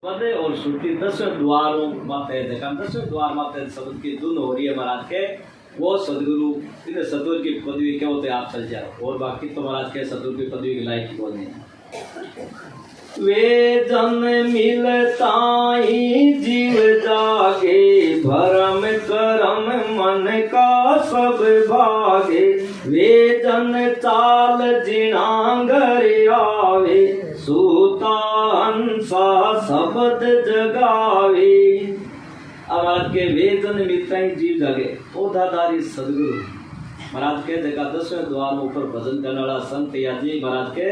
पदे और श्रुति 10वें द्वारों माते देखा 10वें द्वार माते शब्द की धुन हो रही है महाराज के वो सदगुरु इधर सतगुरु की पदवी क्या होते आप चल जाओ और बाकी तो महाराज के सतगुरु की पदवी की लायक को नहीं। वे जन मिलता ही जीव जागे भरम करम मन का सब भागे वे जन चाल जिनांगर आवे सूता हंसा शब्द जगावे। अब के वेदन मिलता ही जीव जागे ओधाधारी सदगुरु महाराज के देखा 10वें द्वार ऊपर भजन करने वाला संत या जी महाराज के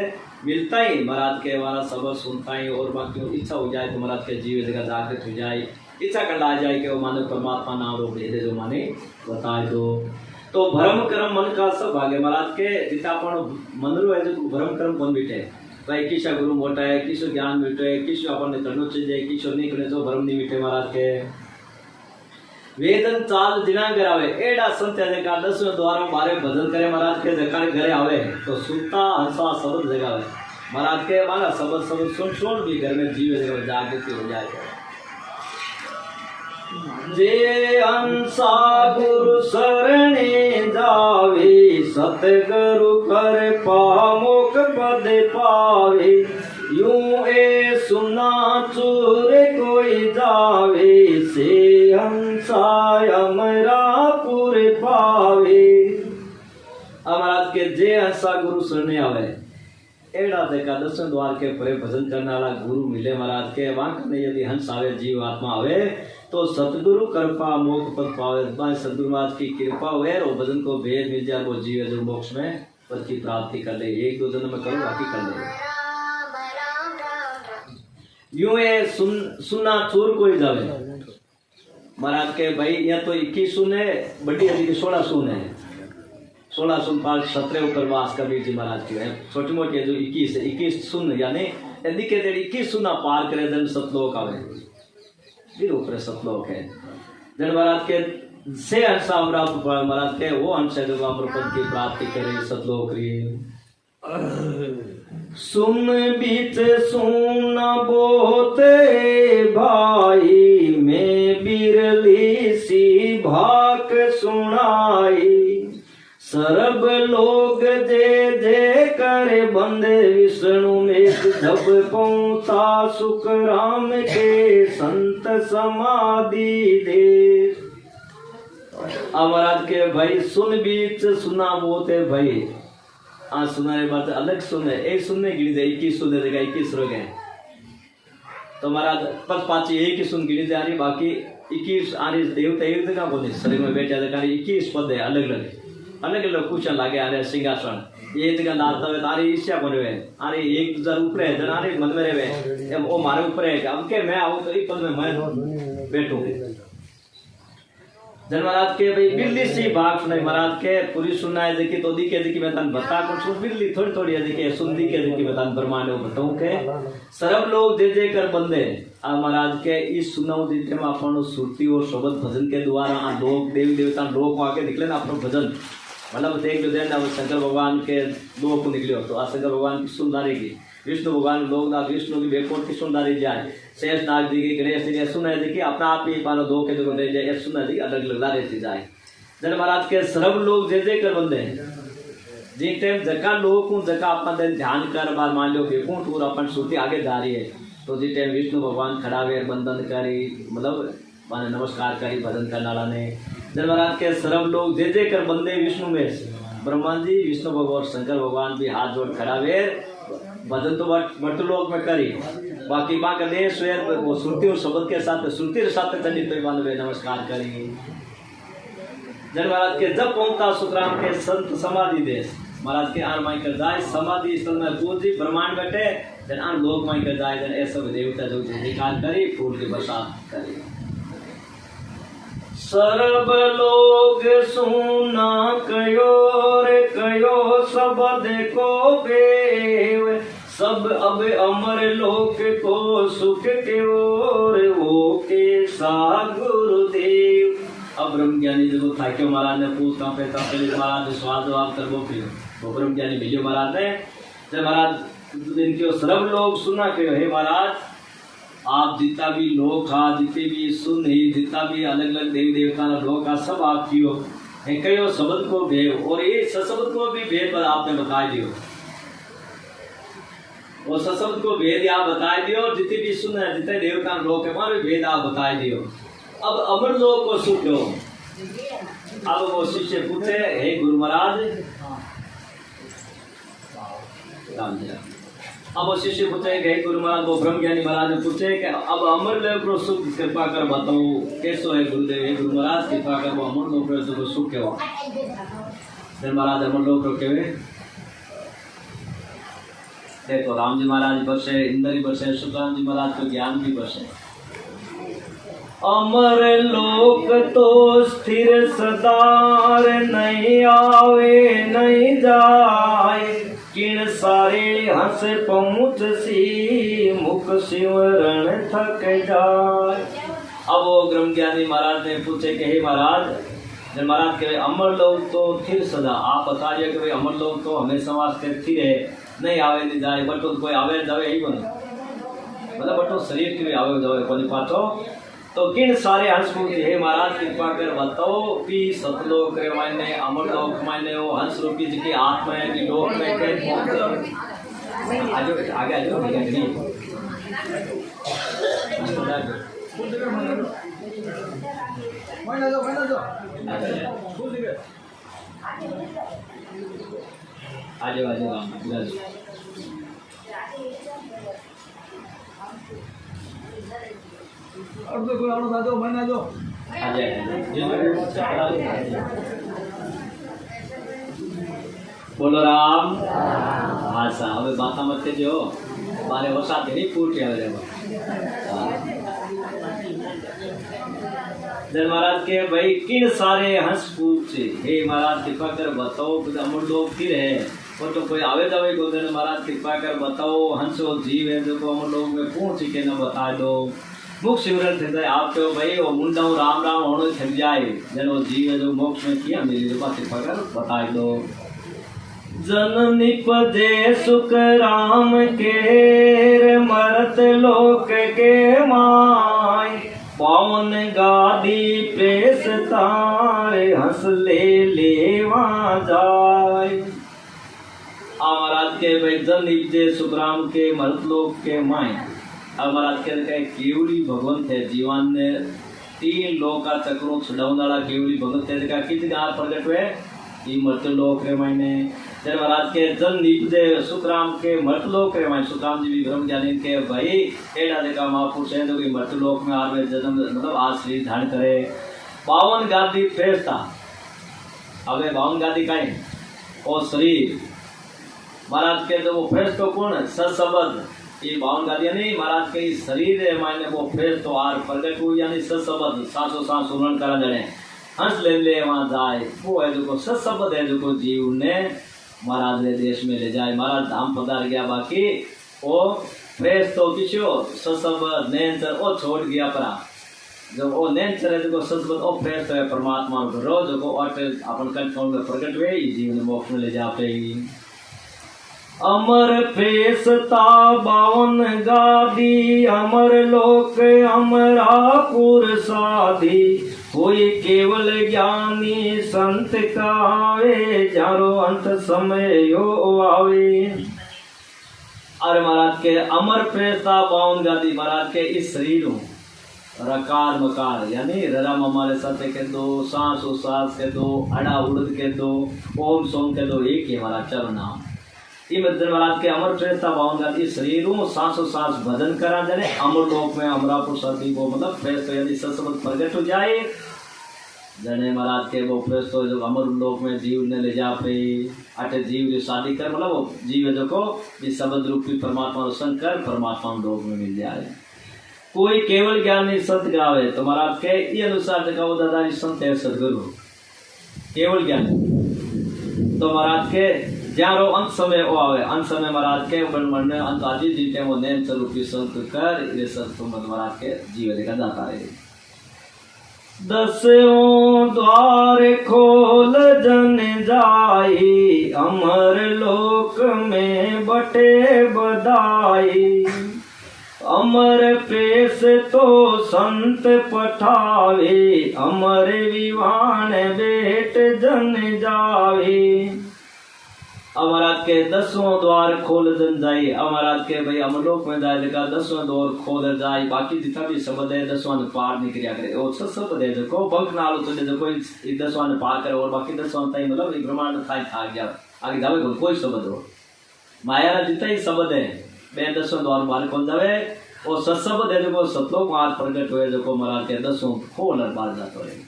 मिलता ही महाराज के हमारा सबक सुनता ही और बाकी इच्छा हो जाए तो महाराज के जीव जगह जागृत हो जाए इच्छा कर ला जाए कि वो माने परमात्मा नाम रूप दे जो माने बता दो तो भरम कर्म मन का सब भागे महाराज के जितना अपन मनरू है जो भरम कर्म कौन बैठे भाई किसा गुरु मोटा है किसो ज्ञान बैठे किसो अपन करनो चाहिए किसो नहीं करे जो भरम नहीं बैठे महाराज के वेदन चाल दिना करावे एडा संत है का 10वें द्वार बारे भजन करे महाराज के जकार घरे आवे तो सुनता हंसा शब्द जगावे महाराज के माला शब्द सुन भी घर में जीव जगह जागृति हो जाए। जे हंसा गुरु शरणे जावे सतगुरु कर पामोक पद पावे यूं ए सुना चूर कोई जावे से हंसा अमरापुर पावे। महाराज के जे हंसा गुरु शरणे आवे एड़ा देखा 10वें द्वार के परे भजन करने वाला गुरु मिले महाराज के वहां कने यदि हंस आवे जीव आत्मा आवे तो सतगुरु कृपा मोक्ष पद पावे सतगुरु महाराज की कृपा हुए और भजन को भेद मिल जाए वो जीव जो मोक्ष में पद की प्राप्ति कर ले एक दो जन्म में करो बाकी कर ले यूं ये सुनना चोर कोई जावे महाराज के भाई या तो 21 सुने बड़ी हजी की 16 सुने 16 सुन पाल 17 ऊपर वास कबीर जी महाराज की है छोटी मोटी जो 21 है 21 सुन यानी यदि के 21 सुना पार करे जन सतलोक आवे फिर ऊपर सतलोक है जन महाराज के से हंसा महाराज के वो हंस है जो अमर पद की प्राप्ति करे सतलोक री सुन बीच सुन बोते भाई में बिरली सी भाक सुनाई सर्व लोग जे जे करे बंदे विष्णु में जब पहुंचा सुख राम के संत समाधि दे। महाराज के भाई सुन बीच सुना बोते भाई आज सुनाने बात अलग सुने एक सुनने गिरी जाए 21 सुने देगा 21 रो गए तो महाराज पद पाची एक ही सुन गिरी जा रही बाकी 21 आ रही देवता एक जगह बोले शरीर में बैठा जगह 21 पद है अलग अलग कुछ लागे आ रहे सिंहासन ये जगह नाता हुए तारी ईर्ष्या बने हुए अरे एक दूसरा ऊपर है जन अरे मन में रहे वो मारे ऊपर है अब के मैं आऊँ तो एक पद में मैं बैठूं जन महाराज के भाई बिल्ली सी बात सुनाई महाराज के पूरी सुनना है देखी तो दी के मैं तन बता कुछ सुन बिल्ली थोड़ी थोड़ी है देखी सुन दी के मैं तन प्रमाण हो बताऊं के सर्व लोग जे जे कर बंदे आ महाराज के इस सुनाऊ जीते में अपन सुरती और शब्द भजन के द्वारा लोग देवी देवता लोग आगे निकले ना अपना भजन मतलब देख लो देना शंकर भगवान के दो को निकले हो तो आ शंकर भगवान की सुंदरी की विष्णु भगवान लोग ना विष्णु की बेकोट की सुंदरी जाए शेष नाग जी की गणेश जी सुना देखिए अपना आप ही पालो दो के जो दे जाए सुना दी अलग अलग रहती जाए जन महाराज के सर्व लोग जे जे कर बंदे जिन टाइम जका लोग को जका अपन दिन ध्यान कर बार मान लो कि कौन टूर अपन श्रुति आगे जा रही है तो जिस टाइम विष्णु भगवान खड़ा हुए बंधन करी मतलब माने नमस्कार करी भजन करने वाला ने जन महाराज के सर्व लोग जे जे कर बंदे विष्णु में ब्रह्मा जी विष्णु भगवान शंकर भगवान भी हाथ जोड़ खड़ा हुए भजन तो वर्तलोक में करी बाकी माँ का देश वो श्रुति और शब्द के साथ श्रुति के साथ चली तो नमस्कार करी जन महाराज के जब पहुंचता सुखराम के संत समाधि देश महाराज के आन माई कर जाए समाधि स्थल में दूर जी ब्रह्मांड बैठे जन आन लोक माई कर जाए जन ऐसा देवता जो निकाल करी फूल की बरसात करी सर्व लोग सुना कयो शब्द को बेव सब अब अमर लोक को सुख के ओर वो के सा गुरुदेव। अब ब्रह्म ज्ञानी जब था क्यों महाराज ने पूछता पहले महाराज ने सवाल जवाब कर वो फिर वो ब्रह्म ज्ञानी मिले महाराज ने जब महाराज इनके सर्व लोग सुना क्यों हे महाराज आप जितना भी लोग था, जितने भी सुन ही, जितना भी अलग अलग देवी देवता लोग का सब आप कियो कहो शब्द को भेद, और ये सशब्द को भी भेद पर आपने बता दियो, वो सशब्द को भेद आप बता दियो, और जितने भी सुन है, जितने देवता लोग है वहां भेद आप बता दियो। अब अमर लोग को सुख लो। अब वो शिष्य पूछे, हे गुरु महाराज, राम जी राम। अब वो शिष्य पूछे, हे गुरु महाराज, वो ब्रह्म ज्ञानी महाराज ने पूछे कि अब अमर लोग को सुख कृपा कर बताओ कैसो है गुरुदेव। हे गुरु महाराज कृपा कर वो अमर लोग को सुख के हो। महाराज अमर लोग को केवे देखो, राम जी महाराज बसे, इंद्र ही बसे, सुखराम जी महाराज को ज्ञान भी बसे। अमर लोक तो स्थिर सदार, नहीं आवे नहीं जाए, किण सारे हंस पहुँच सी, मुख सिमरन थक जाए। अब वो ब्रह्म ज्ञानी महाराज ने पूछे कि हे महाराज, जब महाराज कहे अमर लोग तो स्थिर सदा, आप बताइए कि भाई अमर लोग तो हमेशा वास्ते स्थिर है, नहीं आवे नहीं जाए, बटो कोई आवे जावे ही बने, मतलब बटो शरीर के भी आवे जावे कोई पाछो, तो किन सारे हंस पूछे, हे महाराज कृपा कर बताओ कि सतलोक रे मायने, अमर लोक मायने वो हंस रूपी जी की आत्मा है कि लोक में कैसे पहुंचे। आजो आगे आजो नहीं आजो आजो आजो और तो कोई और ना दो, मना दो। बोलो राम। हाँ साहब अब बात मत जो मारे वो साथ नहीं पूछ रहे जन महाराज के भाई किन सारे हंस पूछे, हे महाराज कृपा कर बताओ अमर लोग फिर है, वो तो कोई आवे जावे को जन महाराज कृपा कर बताओ हंस वो जीव है जो अमर लोग में पूछ के न बता दो। मुख सिमरन थे जाए आप तो भाई वो मुंडा राम राम होने थक जाए, जन वो जीव है जो मोक्ष में किया मेरी जो बात कृपा कर बता दो। जननी पदे सुख राम के, मरत लोक के माय, पावन गादी प्रेस तारे, हंस ले लेवा जाय। महाराज के भाई जननी पदे सुख राम के, मरत लोक के माय। अब महाराज के केवली भगवंत है जीवन ने 3 लोक का चक्रों छुड़ाऊंदाड़ा केवली भगवंत है का कित गार प्रकट हुए ई मृत्यु लोक रे मायने। जब महाराज के जन निपजे सुखराम के मृत्यु लोक रे मायने, सुखराम जी भी ब्रह्म ज्ञानी के भाई एड़ा देखा महापुरुष है जो कि मृत्यु लोक में आवे जन्म मतलब आज शरीर धारण करे। 52 गादी फेरता, अबे 52 गादी का ओ शरीर महाराज के जो वो फेस तो कौन है सशब्द, ये 52 गादियां नहीं महाराज के शरीर है मायने वो फेस तो आर प्रकट हुई यानी सशब्द सांसों सांस उन्नत करा जड़े हंस ले ले वहां जाए, वो है जो सशब्द है जो जीव ने महाराज ने देश में ले जाए। महाराज धाम पधार गया, बाकी वो फ्रेश तो किसी सशब्द नैनचर वो छोड़ गया परा, जो वो नैनचर है जो सशब्द वो फ्रेश है परमात्मा रोज जो अपन कंठों में प्रकट हुए जीव ने मोक्ष में ले जा पाएगी। अमर फेसता 52 गादी, अमर लोक अमरापुर साधी, कोई केवल ज्ञानी संत कावे, जारो अंत समय यो आवे। अरे महाराज के अमर फेसता 52 गादी, महाराज के इस शरीर रकार मकार यानी रम हमारे साथ के दो, सांस उसास के दो, अड़ा उड़द के दो, ओम सोम के दो, एक ही हमारा चरण नाम। ये महाराज के अमर श्रेष्ठता 52 गादी शरीरों सांसों सांस भजन करा जाने अमर लोक में अमरापुर साथी वो मतलब फ्रेश तो यदि सत्संग प्रकट हो जाए जने महाराज के वो फ्रेश तो जो अमर लोक में जीव ने ले जा पे अटे जीव जो शादी कर मतलब वो जीव जो को इस शब्द रूपी परमात्मा शंकर परमात्मा लोक में मिल जाए। कोई केवल ज्ञान नहीं संत गावे तो महाराज के ये अनुसार जगह वो दादा संत है सदगुरु केवल ज्ञान तो महाराज के जारो अंत समय वो आवे अंत समय महाराज के मन में अंत आदि जीते वो नैन स्वरूपी संत कर ये संत महाराज के जीव देखा जाता है। 10वें द्वार खोल जन जाई अमर लोक में बटे बधाई अमर प्रेस तो संत पठावे, अमर विवान बेट जन जावे। अमराज के 10वां द्वार खोल जन जाए, अमराज के भाई अमरलोक में जाए जगह 10वां द्वार खोल जाए। बाकी जितना भी शब्द है 10वां ने पार नहीं किया करे, और सब शब्द है जो बंक नालो तो जो कोई 10वां ने पार करे और बाकी 10वां ताई मतलब ब्रह्मांड थाई था गया आगे जावे कोई शब्द हो माया जितना ही शब्द है बे 10वां द्वार बाहर खोल जावे और सत्शब्द है जो सतलोक मार प्रकट हुए जो महाराज के 10वां खोल बाहर जातो है।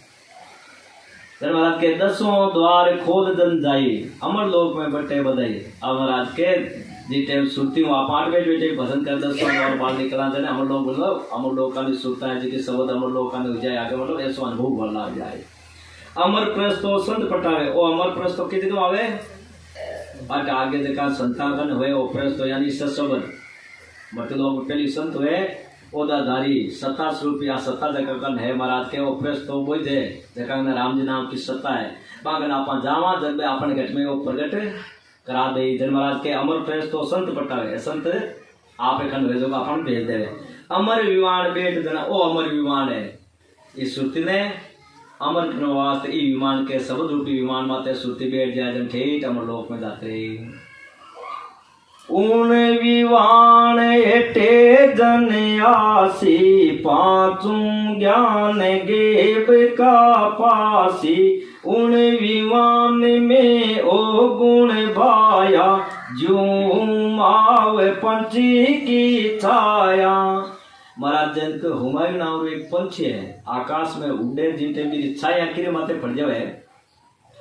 महाराज के 10वां द्वार खोल जन जाई, अमरलोक में बटे बधाई। अब महाराज के जी टाइम सुरती वहां पाठ में बेटे भजन कर 10वां द्वार बाहर निकला जाने अमरलोक मतलब अमरलोक का सुरता है जी शब्द अमरलोक का हो जाए आगे मतलब ऐसा अनुभव भरला जाए। अमर प्रस्तो संत पटावे, ओ अमर प्रस्तो कितने तो आवे बट आगे देखा संतागन हुए ओ प्रस्तो यानी सत्शब्द बट लोग पहली संत हुए ओदाधारी सत्ता स्वरूप या सत्ता जगह है महाराज के वो प्रस्तो बोल दे जगह राम जी नाम की सत्ता है बागन आप जावा जब अपन घट में वो प्रगट करा दे। जन महाराज के अमर प्रस्तो संत पटावे, संत आप खंड भेजो अपन भेज दे। अमर विमान बेट जना ओ अमर विमान है इस श्रुति ने अमर वास्ते ई विमान के शब्द रूपी विमान माते श्रुति बैठ जाए जन ठेठ अमर लोक में जाते। उन विवान हेटे जन आसी, पांचों ज्ञान गेब का पासी। उन विवान में ओ गुण भाया, जो माव पंछी की छाया। महाराज जन के हुमायूं नाम एक पंछी है आकाश में उड़े जिनते मेरी छाया किरे माथे पड़ जावे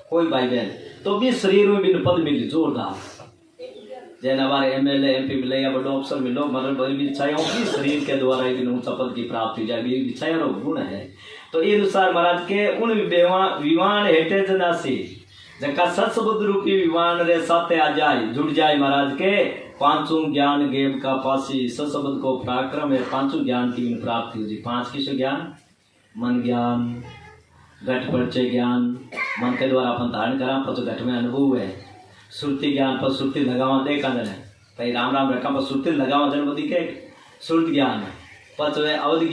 कोई भाई बहन तो भी शरीर में भी पद मिली जोरदार जैन हमारे एमएलए एमपी मिले या बड़ो अफसर मिलो मतलब बड़ी छायाओं की शरीर के द्वारा एक ऊंचा पद की प्राप्ति जाए छाया रो गुण है। तो ये अनुसार महाराज के उन विमान हेटे जनासी जका सत्सबुद्ध रूपी विमान रे साथे आ जाए जुड़ जाए महाराज के पांचों ज्ञान गेब का पासी सत्सबुद्ध को पराक्रम है पांचों ज्ञान की प्राप्ति हो जी। 5 किस ज्ञान मन ज्ञान घट परिचय ज्ञान मन के द्वारा अपन धारण करा पर घट में अनुभव है। सुरती ज्ञान पर सुरती लगावा देखा जन भाई राम राम रखा पर सुरती लगावा जन बदी के सुरत ज्ञान पच अवध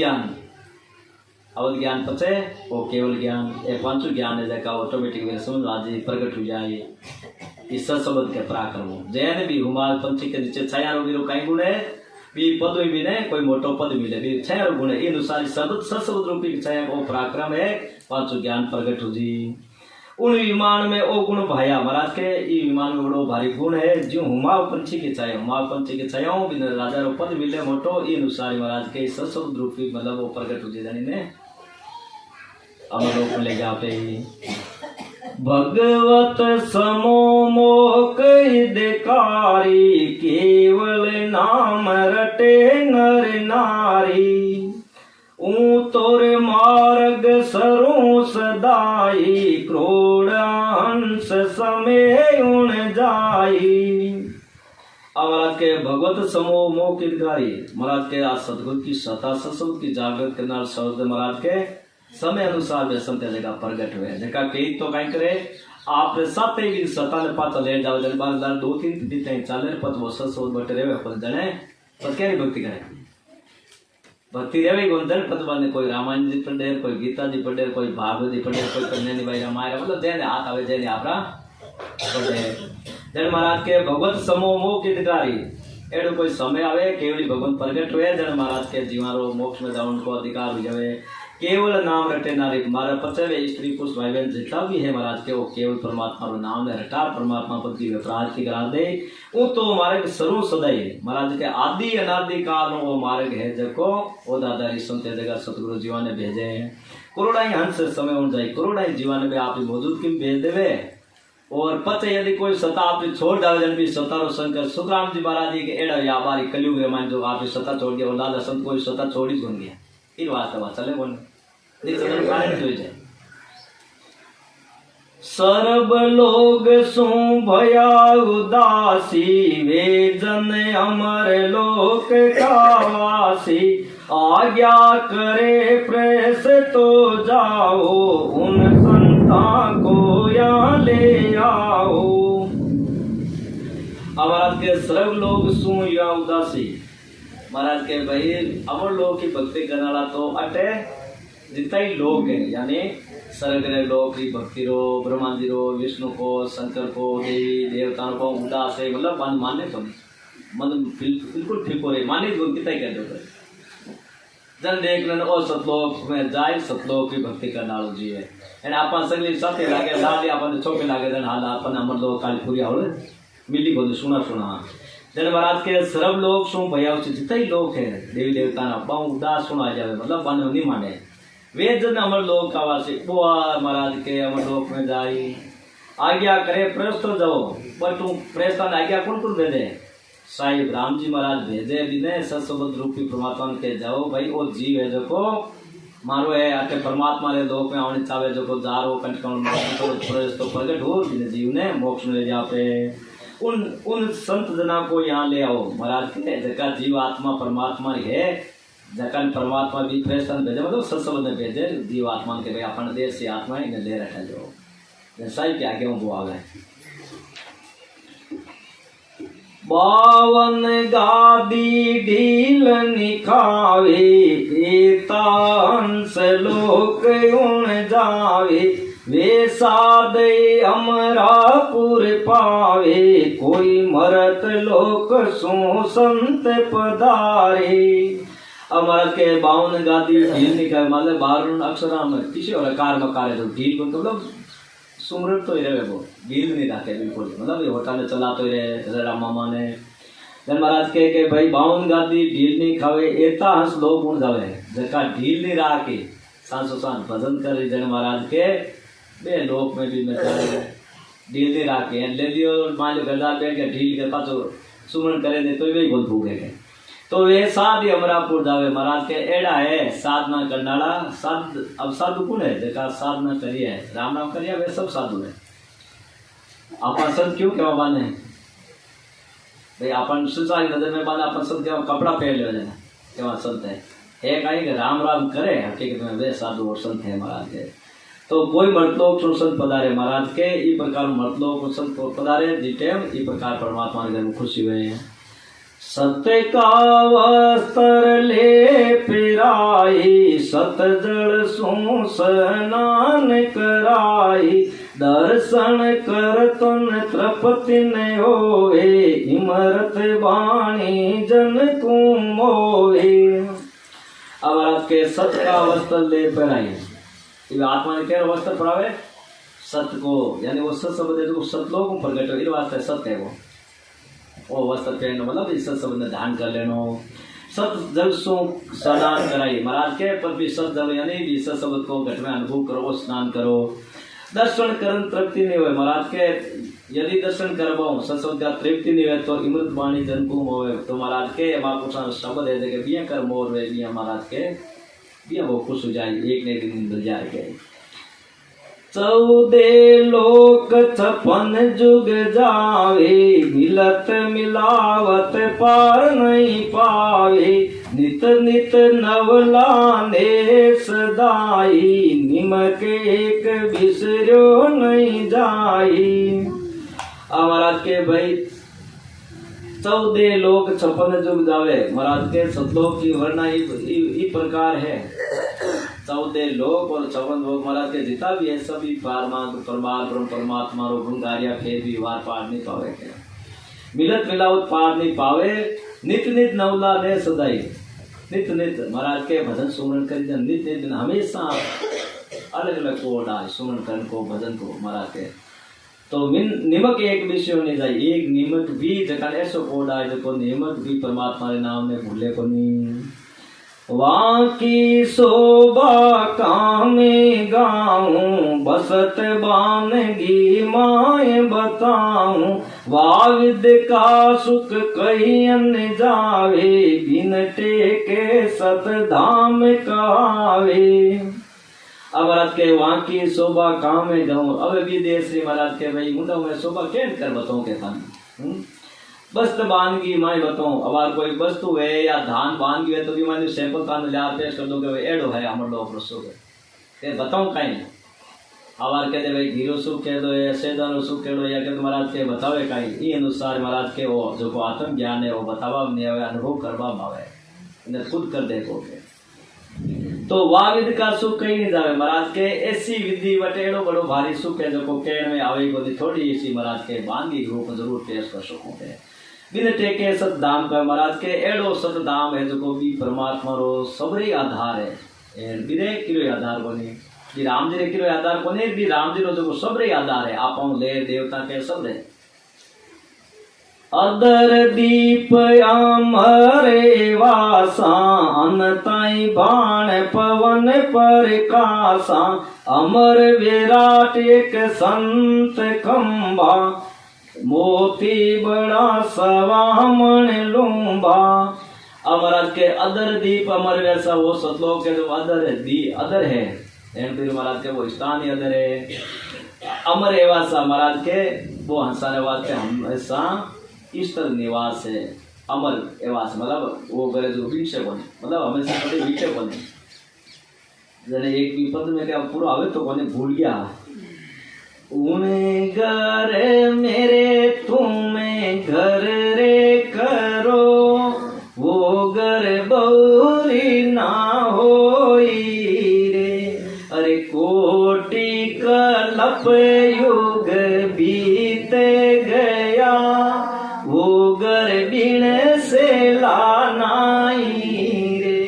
ज्ञान पचे वो केवल ज्ञान ये पांचों ज्ञान है जैका ऑटोमेटिक समझ आज प्रकट हो जाए इस शब्द के पराक्रम जैन भी हुमाल पंछी के नीचे छाया रो कई गुण है भी पद भी ने कोई मोटो पद मिले भी छाया गुण है अनुसार शब्द सशब्द रूपी छाया को पराक्रम है पांचों ज्ञान प्रकट हो जी। उन विमान में ओ गुण भाया महाराज के ये विमान में बड़ो भारी गुण है जो हुमाव पंछी की छाया हुमाव पंछी की छायाओं भी राजा रो पद मिले मोटो ये अनुसार महाराज के सशब्द रूपी मतलब वो प्रकट हो जाने ने अमरलोक में ले जाते ही। भगवत समो मोक हितकारी, केवल नाम रटे नर नारी। ऊ तोर मार्ग सरो सदाई, क्रोड़ हंस समय उन जाई। महाराज के भगवत समो मोह की हितकारी महाराज के आज सदगुरु की सता सत्संग की जागृत करना शब्द महाराज के समय अनुसार वे संत जगह प्रगट हुए जगह कई तो कहीं करे आप साते भी सता ने पाता ले जाओ जन बार 2-3 दिन चाले पत वो ससो बटे रहे पर जने पत क्या भक्ति करे भक्ति रहे गोंदन पत बाने कोई रामायण जी पढ़े कोई गीता जी पढ़े कोई भागवत जी पढ़े कोई कन्या भाई रामायण मतलब जने हाथ आवे जने आपरा पढ़े जन महाराज के भगवत समूह मोह की अधिकारी एडो कोई समय आवे केवली भगवान प्रगट हुए जन महाराज के जीवारो मोक्ष में जावन को अधिकार हो जावे। केवल नाम रटे नारी मारा पचवे स्त्री पुरुष भाई बहन जितना भी है महाराज के वो केवल परमात्मा रो नाम में रटा परमात्मा पद की प्रार्थी करा दे वो तो मार्ग सर्व सदाई महाराज के आदि अनादि काल वो मार्ग है जको वो दादारी संत जगह सतगुरु जीवा ने भेजे करोड़ा हंस समय उन जाए करोड़ा जीवा ने आप मौजूद की भेज देवे और पते यदि कोई सता आप छोड़ जावे जन भी सतारो शंकर सुखराम जी महाराज जी के एड़ा या बारी कलयुग मान जो आप सता छोड़ दिया और दादा संत कोई सता छोड़ी सुन गया इन वास्तव चले बोल सर्व लोग सु भया उदासी वे जन अमर लोक का वासी आज्ञा करे प्रेस तो जाओ उन संता को यहाँ ले आओ। महाराज के सर्व लोग सु या उदासी महाराज के भाई अमर लोग की भक्ति करने वाला तो अटे जितना ही लोग है, यानी स्वर्ग रे लोग की भक्ति रो, ब्रह्मा जी रो, विष्णु को, शंकर को, देवी देवताओं को उदास है, मतलब मन माने तो नहीं, मन बिल्कुल ठीक हो रही माने तो कितना ही कह दो जन देख लेना और सतलोक में जाए, सतलोक की भक्ति करना वालों जी है। एंड अपन सगली साथे लागे लाली अपन छोके लागे जन हाल अपन अमर लोग काली पूरी आवड़े मिली बोले सुना जन महाराज के सर्व लोग सो भैया जितना ही लोग है देवी देवता ना बहु उदास सुना जाए, मतलब मन नहीं माने वे जन अमर लोक का वासी बुआ महाराज के अमर लोक में जाई आज्ञा करे प्रस्त जाओ, पर तुम प्रस्थान आज्ञा कौन कौन भेजे? साहिब राम जी महाराज भेजे बिने सत्सबद रूपी परमात्मा के जाओ भाई वो जीव है जो को मारो है आके परमात्मा रे लोक में आने चावे जो को जारो कंटकण तो प्रगट हो बिने जीव ने मोक्ष में ले जा पे उन संत जना को यहाँ ले आओ महाराज के जका जीव आत्मा परमात्मा है, जकन परमात्मा भी प्रस्थान भेजे मतलब सत्सबद में भेजे जीव आत्मा के भाई अपन देश से आत्मा इन्हें ले रखा जो जैसा ही क्या वो आ गए। बावन गादी ढील निखावे एतांस लोक उण जावे वे सादे अमरापुर पावे कोई मरत लोक सो संत पधारे। अमर के बावन गादी ढील निखावे मतलब 12 अक्षरा में किसी और कार मकारे तो ढील को मतलब सुमरन तो ही रहे वो ढील नहीं रखे बिल्कुल, मतलब ये होटल में चला तो रहे राम मामा ने जन महाराज के भाई 52 गादी ढील नहीं खावे एता हंस लोग उड़ जावे जका ढील नहीं रहा के सांसो सांस भजन कर जन महाराज के बे लोक में भी में ढील नहीं रहा के ले लियो मान लो गदा बैठ के ढील के पाछो सुमरन करे ने तो वे बोल भूखे के तो वे साध अमरापुर जावे महाराज के एड़ा है साधना करनाला साध अब साधु कौन है जका साधना करी है राम नाम करिया वे सब साधु है। अपन संत क्यों कहवा बाने भाई अपन संसार की नजर में बाने अपन संत क्या कपड़ा पहन ले जाना क्या संत है कहीं कि राम राम करे हकीकत में वे साधु और संत है महाराज के। तो कोई मर्तलोक संत पधारे महाराज के ई प्रकार मर्तलोक संत पधारे जिटे ई प्रकार परमात्मा के में खुशी हुए हैं। सत्य का वस्त्र ले पिराई सत जल सो स्नान कराई दर्शन कर तन तृप्ति न होए इमरत बाणी जन तुम मोए। अब आज के सत्य का वस्त्र ले पिराई आत्मा ने क्या वस्त्र पढ़ावे सत्य को, यानी वो सत्य शब्द जो सतलोक में प्रकट हो इस वास्ते सत्य है वो वस्त्र पहनो मतलब इस सब ने ध्यान कर लेनो। सत जल सो स्नान कराई महाराज के पर भी सत जल यानी भी सत शब्द को घट में अनुभव करो स्नान करो। दर्शन करन तृप्ति नहीं हुए महाराज के यदि दर्शन करवाओ सत शब्द का तृप्ति नहीं हुए तो इमृत वाणी जनकुम होवे तो महाराज के महापुरुषा शब्द है जगह बिया कर मोर वे बिया महाराज के बिया वो खुश हो जाए एक ने दिन मिल जाएगा। 14 लोक 56 जुग जावे मिलत मिलावत पार नहीं पावे नित नित नवलाने सदाई निमक एक बिसरो नहीं जाई। महाराज के भाई 14 लोक 56 जुग जावे महाराज के सतलोक की वर्णा इस प्रकार है 14 लोक और 56 लोक महाराज के जितना भी है सभी परमात्मा रो गुणगारिया फिर भी वार पार नहीं पावे क्या मिलत मिलावत पार नहीं पावे नित नित नवला ने सदाई नित नित महाराज के भजन सुमरन करी नित नित हमेशा अलग अलग को डाल सुमरन करन को भजन को महाराज के तो निमक एक विषय होने चाहिए एक निमक भी जगह ऐसा कोड आए जो निमक भी परमात्मा के नाम ने भूले को नहीं। वहाँ की शोभा कामे गाऊं बसत बानगी माए बताऊं वाविद का सुख कहीं अन्य जावे बिन टेके सत धाम कहावे। अब महाराज के वहाँ की शोभा कहाँ में जाऊँ अब विदेश श्री महाराज के भाई मुंडा में शोभा कैद कर बताऊँ के थाने बस्त बानगी माए बताऊँ अब कोई वस्तु है या धान बानगी है तो भी मैंने सैंपल थाने ले पेश कर दोगे एडो है हमर लोग रसोगे बताऊँ कहीं अब कहते भाई घीरो सुख कह दो या सेदानो सुख कह दो या कहते महाराज के बतावे कहीं ये अनुसार महाराज के वो जो आत्म ज्ञान है वो बतावा नहीं आवे अनुभव करवा आवे इन्हें खुद कर देखोगे तो वाह विधि का सुख कहीं नहीं जावे महाराज के। ऐसी विधि वटे एड़ो बड़ो भारी सुख है जो कहण में आवे को थोड़ी ऐसी महाराज के बांगी रूप में जरूर टेस्ट कर सको है। बिन टेके सत धाम का महाराज के एड़ो सत धाम है जो भी परमात्मा रो सबरे आधार है। बिरे किलो आधार बने भी राम जी रे किलो आधार बने भी राम जी रो जो सबरे आधार है। आप ले देवता के सबरे अदर दीप अमरे वासा अनताई बाण पवन प्रकाशा अमर विराट एक संत खंबा मोती बड़ा सवामण लुम्बा। महाराज के अदर दीप अमर वैसा वो सतलोक के जो अदर है महाराज के वो स्थान ही अदर है। अमर एवासा महाराज के वो हंसाने वास्ते हमेशा ईश्वर निवास है। अमर एवास मतलब वो करे जो वीक्षे बने मतलब हमेशा कभी वीक्षे बने जने एक भी पद में क्या पूरा आवे तो कोने भूल गया उन्हें घर मेरे तुम्हें घर रे करो वो घर बौरी ना होई रे। अरे कोटि कल्प युग बीत गया वो घर बिन से लानाई रे।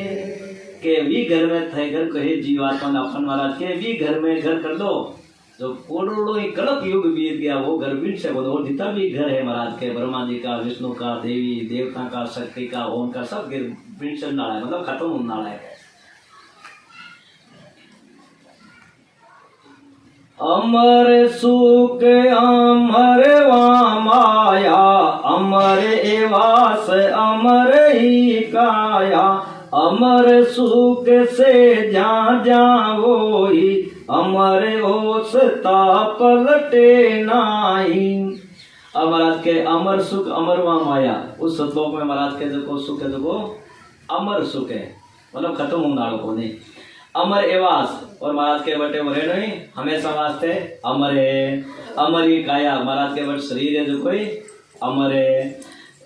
के भी घर में थे घर कहे जीवात्मा अपन महाराज के भी घर में घर कर दो जो करोड़ों ही कल्प युग बीत गया वो घर बिन से बोलो। जितना भी घर है महाराज के ब्रह्मा जी का विष्णु का देवी देवता का शक्ति का ओम का सब घर बिन से नाला है मतलब खत्म होने वाला है। अमर सुख अमर माया अमर एवास अमर ही काया अमर सुख से जा वोई अमर ओसता पलटे नाई। महाराज के अमर सुख अमर व माया उस सतलोक में महाराज के जो सुख है जो अमर सुख है मतलब खत्म होने वालों को नहीं। अमर एवास और महाराज के बटे वो रहने ही हमेशा वास्ते अमर है। अमर ही काया महाराज के बट शरीर है जो कोई अमर है।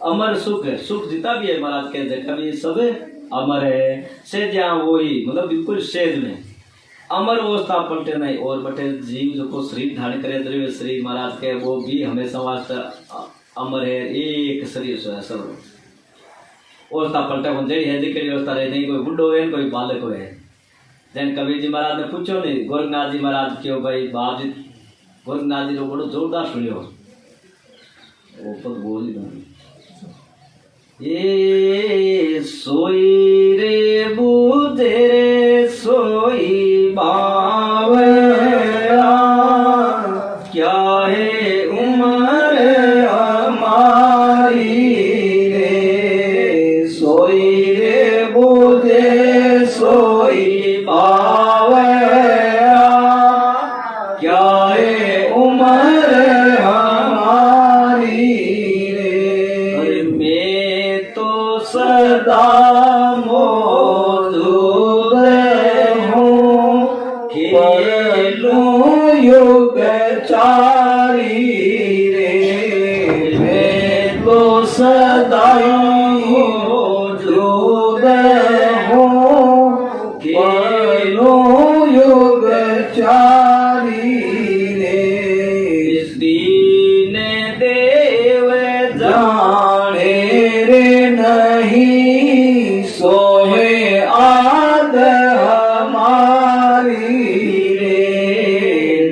अमर सुख है सुख जितना भी है महाराज के देखा भी सब अमर है। से जहाँ वो ही मतलब बिल्कुल सेज में अमर अवस्था पलटे नहीं और बटे जीव जो को शरीर धारण करे द्रव्य शरीर महाराज के वो भी हमेशा वास्ते अमर है। एक शरीर से है सब अवस्था पलटे को जेडी है जिकड़ी अवस्था रहे नहीं कोई बुढ़ो है कोई बालक है। जैन कबीर जी महाराज ने पूछो नहीं गोरखनाथ जी महाराज क्यों भाई बाप जी गोरखनाथ जी ने बड़ो जोरदार सुनियो वो पद बोल ही ये सोई रे बूढ़े रे सोई बावरा क्या है उम्र हमारी रे सोई रे बूढ़े सोई क्या है उम्र हमारी रे। मैं तो सदा मौजूद हूँ खेलूं युग चारी रे। मैं तो सदा मौजूद हूँ खेलूं युग चारी रे। इस दीन देव जाने रे नहीं सोहे आद हमारी रे।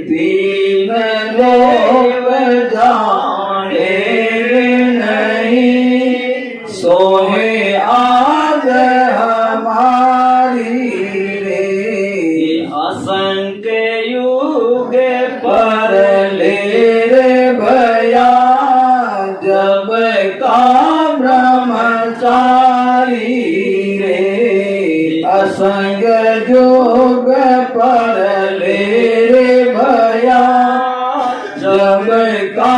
दीन देव जाने रे नहीं सोहे आद हमारी रे। असंख्य युग पर ले रे भया जब का ब्रह्मचारी रे। असंख्य युग पर ले रे भया जब का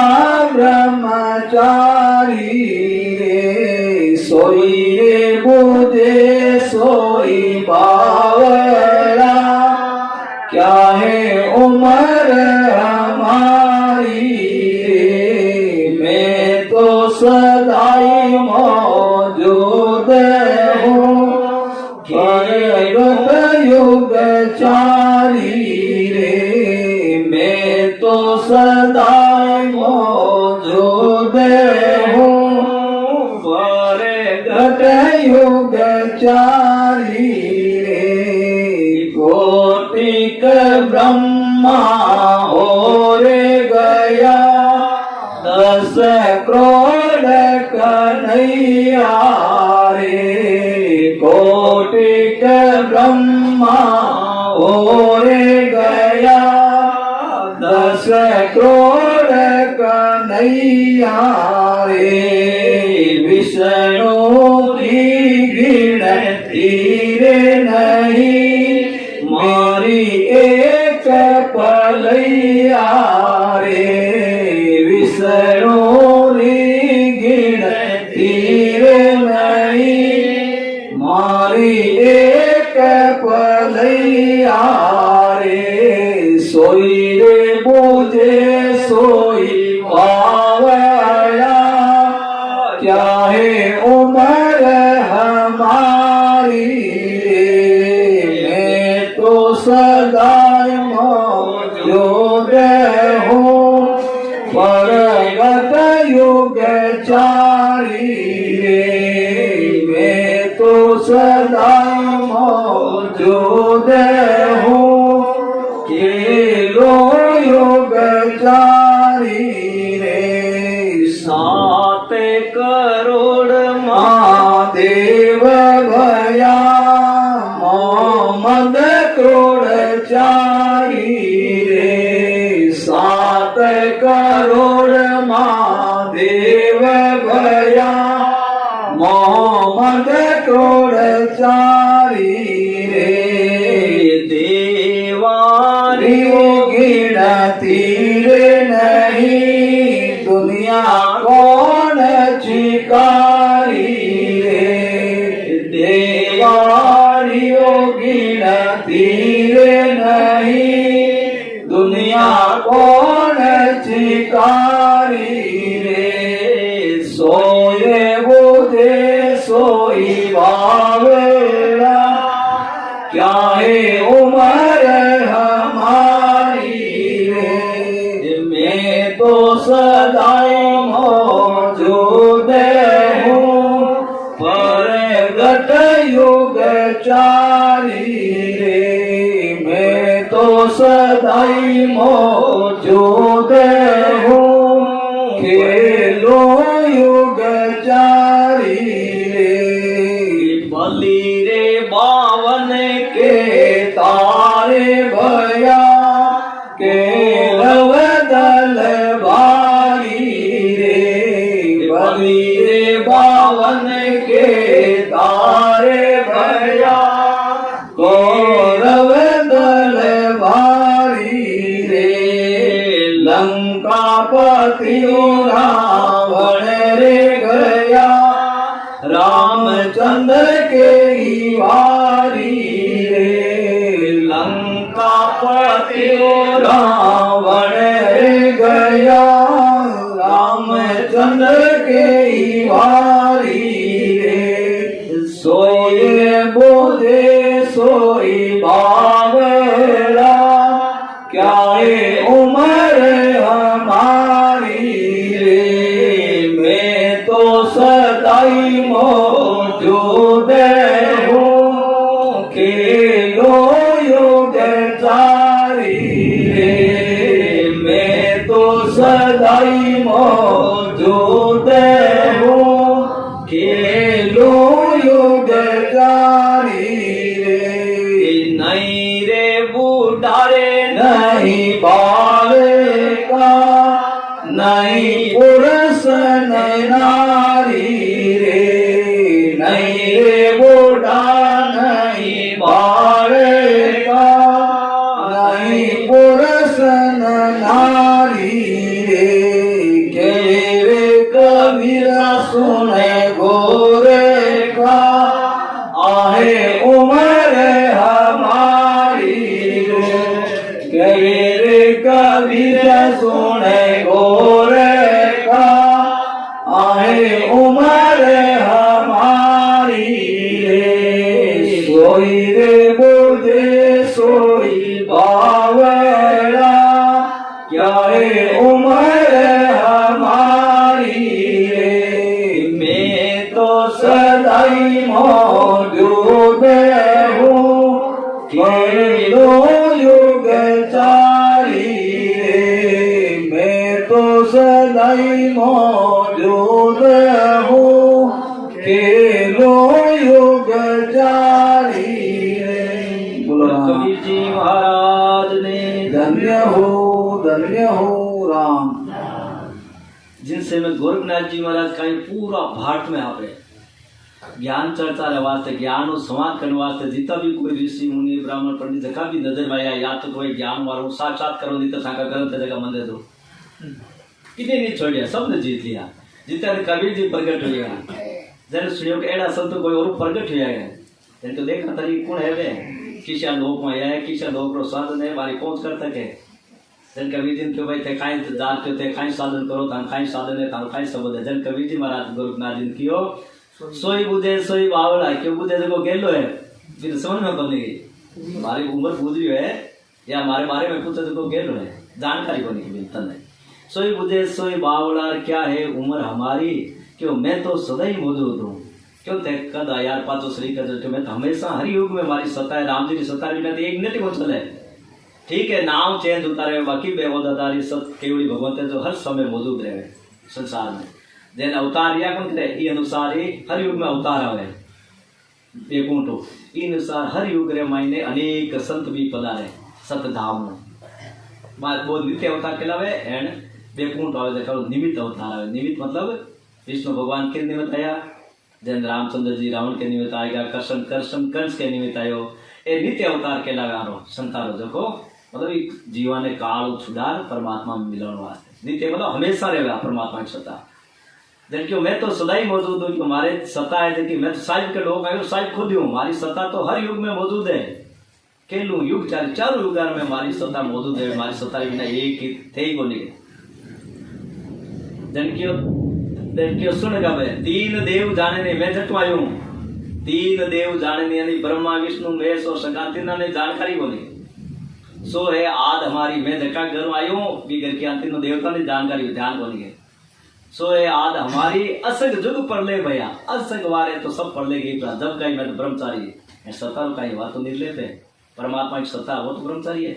ब्रह्मचारी रे। सोई रे बूढ़े सोई बावरा क्या है उम्र हमारी रे। मैं तो सदाई मौजूद हूँ युग चारी रे, मैं तो सदा मौजूद हूँ, प्रगट युग चारी रे, कोटिक ब्रह्मा और गया, 10 करोड़ कन्हैया रे, कोटिक ब्रह्मा और गया, 10 करोड़ कन्हैया रे, विष्णु की गिनती रे नहीं, मारी एक पलैया रे, विष्णु की गिनती रे नहीं, मारी एक पलैया रे, सोई रे बुझे सोई पावया, क्या है उम्र हमारी रे, मैं तो सदा मौजूद हूँ, प्रगट युग चारी रे, मैं तो सदा मौजूद हूँ, खेलो युग चारी रे, 7 करोड़ महादेव भया, मोहम्मद करोड़ चारी रे, 7 करोड़ महादेव भया, मोहम्मद करोड़ चारी रे, देवारी गिनती रे नहीं, दुनिया कौन चिकारी रे, देवारी गिनती रे नहीं, दुनिया कौन चिकारी रे, सोए बुझे सोई बावला, क्या है उम्र हमारी रे, मैं तो सदा मौजूद हूँ, प्रगट युग चारी रे, मैं तो सदा मौजूद हूँ, खेलो युग चारी रे, बलि रे बावन के तारे भया, के दल भारी रे, बलि रे बावन के तारे भया, कौरव दल भारी रे, लंका पति रावण रे गया, रामचंद्र के ही वारी रे, लंका पति रावण रे गया, रामचंद्र के ही वारी रे, सोए बोले सोई बावला, क्या है उम्र हमारी रे, मैं तो सदाई मौजूद हूँ, खेलो युग चारी रे, मैं तो सदाई मौजूद हूँ, खेलो युग चारी रे, नहीं रे बूढ़ा रे नहीं बालिका, नहीं पुरुष नहीं नारी रे, नहीं रे बूढ़ा नहीं बालिका, नहीं पुरुष नारी रे, के रे कबीरा सुने गोरे का, आहे उम्र हमारी रे, रे का बावला क्या है उम्र हमारी रे मैं तो सदाई मौजूद हूँ खेलो युग चारी रे मैं तो सदाई मौजूद हूँ खेलो युग चारी रे। बोलो कबीर जी महाराज ने धन्य हो राम। जिनसे मैं गोरखनाथ जी महाराज का ये पूरा भाट में आप ज्ञान चर्चा रे वास्ते ज्ञान और संवाद करने वास्ते जितना भी कोई ऋषि मुनि ब्राह्मण पंडित जगह भी नजर में आया या तो कोई ज्ञान वालों साक्षात करो नहीं तो साका गलत जगह मंदिर दो कितने नहीं छोड़िया सबने जीत लिया जितना कबीर जी प्रकट हो गया जन सुनियो एड़ा संत कोई और प्रकट हुआ है जिनको देखा तरी कौन है वे किसा लोक में है किसा लोक रो साधन है मारी पहुंच कर तक है जन कबीर जी के भाई थे काई जान के थे काई साधन करो तान काई साधन है तान काई शब्द है जन कबीर जी महाराज गोरखनाथ जी कियो सोई बुझे सोई बावला क्यों बुझे देखो गेलो है फिर समझ में बन गई हमारी उम्र पूछ रही है या हमारे बारे में पूछे देखो गेलो है जानकारी बनी की मिलता नहीं सोई बुझे सोई बावला क्या है उम्र हमारी क्यों मैं तो सदा ही मौजूद हूँ क्यों ते कद यार पाचो श्री कद मैं तो हमेशा हर युग में हमारी सत्ता है राम जी की सत्ता बिना तो एक मिनट को चले ठीक है नाम चेंज होता रहे बाकी बेवदादारी सब केवली भगवंत है जो हर समय मौजूद रहे संसार में जैन अवतार या कौन करे ये अनुसार ही हर युग में अवतार आवे ये कौन इन अनुसार हर युग रे मायने अनेक संत भी पधारे सत धाम में बात बहुत नित्य अवतार कहलावे एंड बेकूंठ आवे देखो निमित्त अवतार आवे निमित्त मतलब विष्णु भगवान के निमित्त आया जैन रामचंद्र जी रावण के निमित्त आएगा कृष्ण कंस के निमित्त आयो ए नित्य अवतार कहलावे संतारो देखो मतलब जीवन ने काल छुड़ार परमात्मा में मिलन वास्ते नित्य मतलब हमेशा रहेगा परमात्मा की सत्ता क्यों मैं तो सदा ही मौजूद हूँ हमारे सत्ता है देखिए मैं तो साहिब के लोग आए साहिब खुद ही हूँ हमारी सत्ता तो हर युग में मौजूद है केलू युग चारों युग में हमारी सत्ता मौजूद है हमारी सत्ता बिना एक ही थे ही बोली जन सुन गा तीन देव जाने ने मैं जटवायु तीन देव जाने नहीं ब्रह्मा विष्णु महेश और शंकर तीनों ने जानकारी बोली सो है आद हमारी मैं जका घर आयु भी घर की तीनों देवता ने जानकारी ध्यान बोली है सो ये आद हमारी असग जुग पढ़ ले भैया असग वारे तो सब पढ़ लेगी जब कहीं मैं तो ब्रह्मचारी सत्ता कहीं वह तो निर्लेप है परमात्मा की सत्ता वो तो ब्रह्मचारी है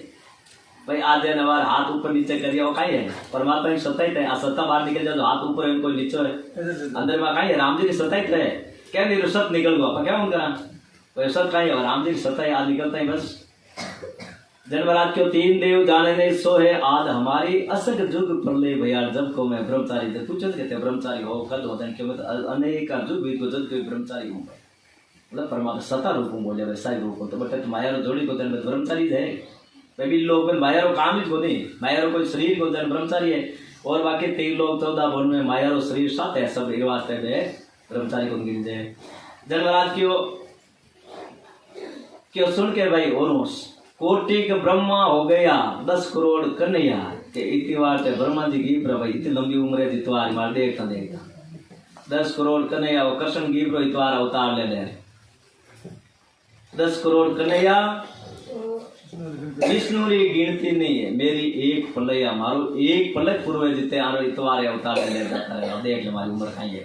भाई आधे नवार हाथ ऊपर नीचे करिए वो कहीं है परमात्मा की सत्ता ही है सत्ता बाहर निकल जाए तो हाथ ऊपर है कोई नीचे है अंदर में कहीं है राम जी की सत्ता ही है क्या नहीं सत निकल गो आप क्या उनका सत कहीं है राम जी की सत्ता है आज निकलता है बस जनवरात क्यों तीन देव जाने ने सो है आद हमारी असग जुग प्रलय भैया जब को मैं ब्रह्मचारी थे पूछे कहते ब्रह्मचारी हो कद होता है क्यों मैं अनेक जुग भी जब कोई ब्रह्मचारी हूँ मतलब परमात्मा सता रूप हूँ बोले वैसा ही रूप हो तो बट माया जोड़ी को जन ब्रह्मचारी है भी लोग माया काम ही को नहीं माया कोई शरीर को जन ब्रह्मचारी है और बाकी 3 लोग 14 भवन में माया शरीर साथ है सब एक वास्ते ब्रह्मचारी को गिन जाए जनवरात क्यों सुन के भाई और कोटि के ब्रह्मा हो गया 10 करोड़ कन्हैया के इतवार से ब्रह्मा जी की भाई इतनी लंबी उम्र है इतवार मार देखता देखता 10 करोड़ कन्हैया वो कृष्ण की इतवार अवतार ले ले 10 करोड़ कन्हैया विष्णु की गिनती नहीं है मेरी एक पलय मारो एक पलय पूर्व जितने आरो इतवार अवतार ले जाता है देख ले हमारी उम्र खाई है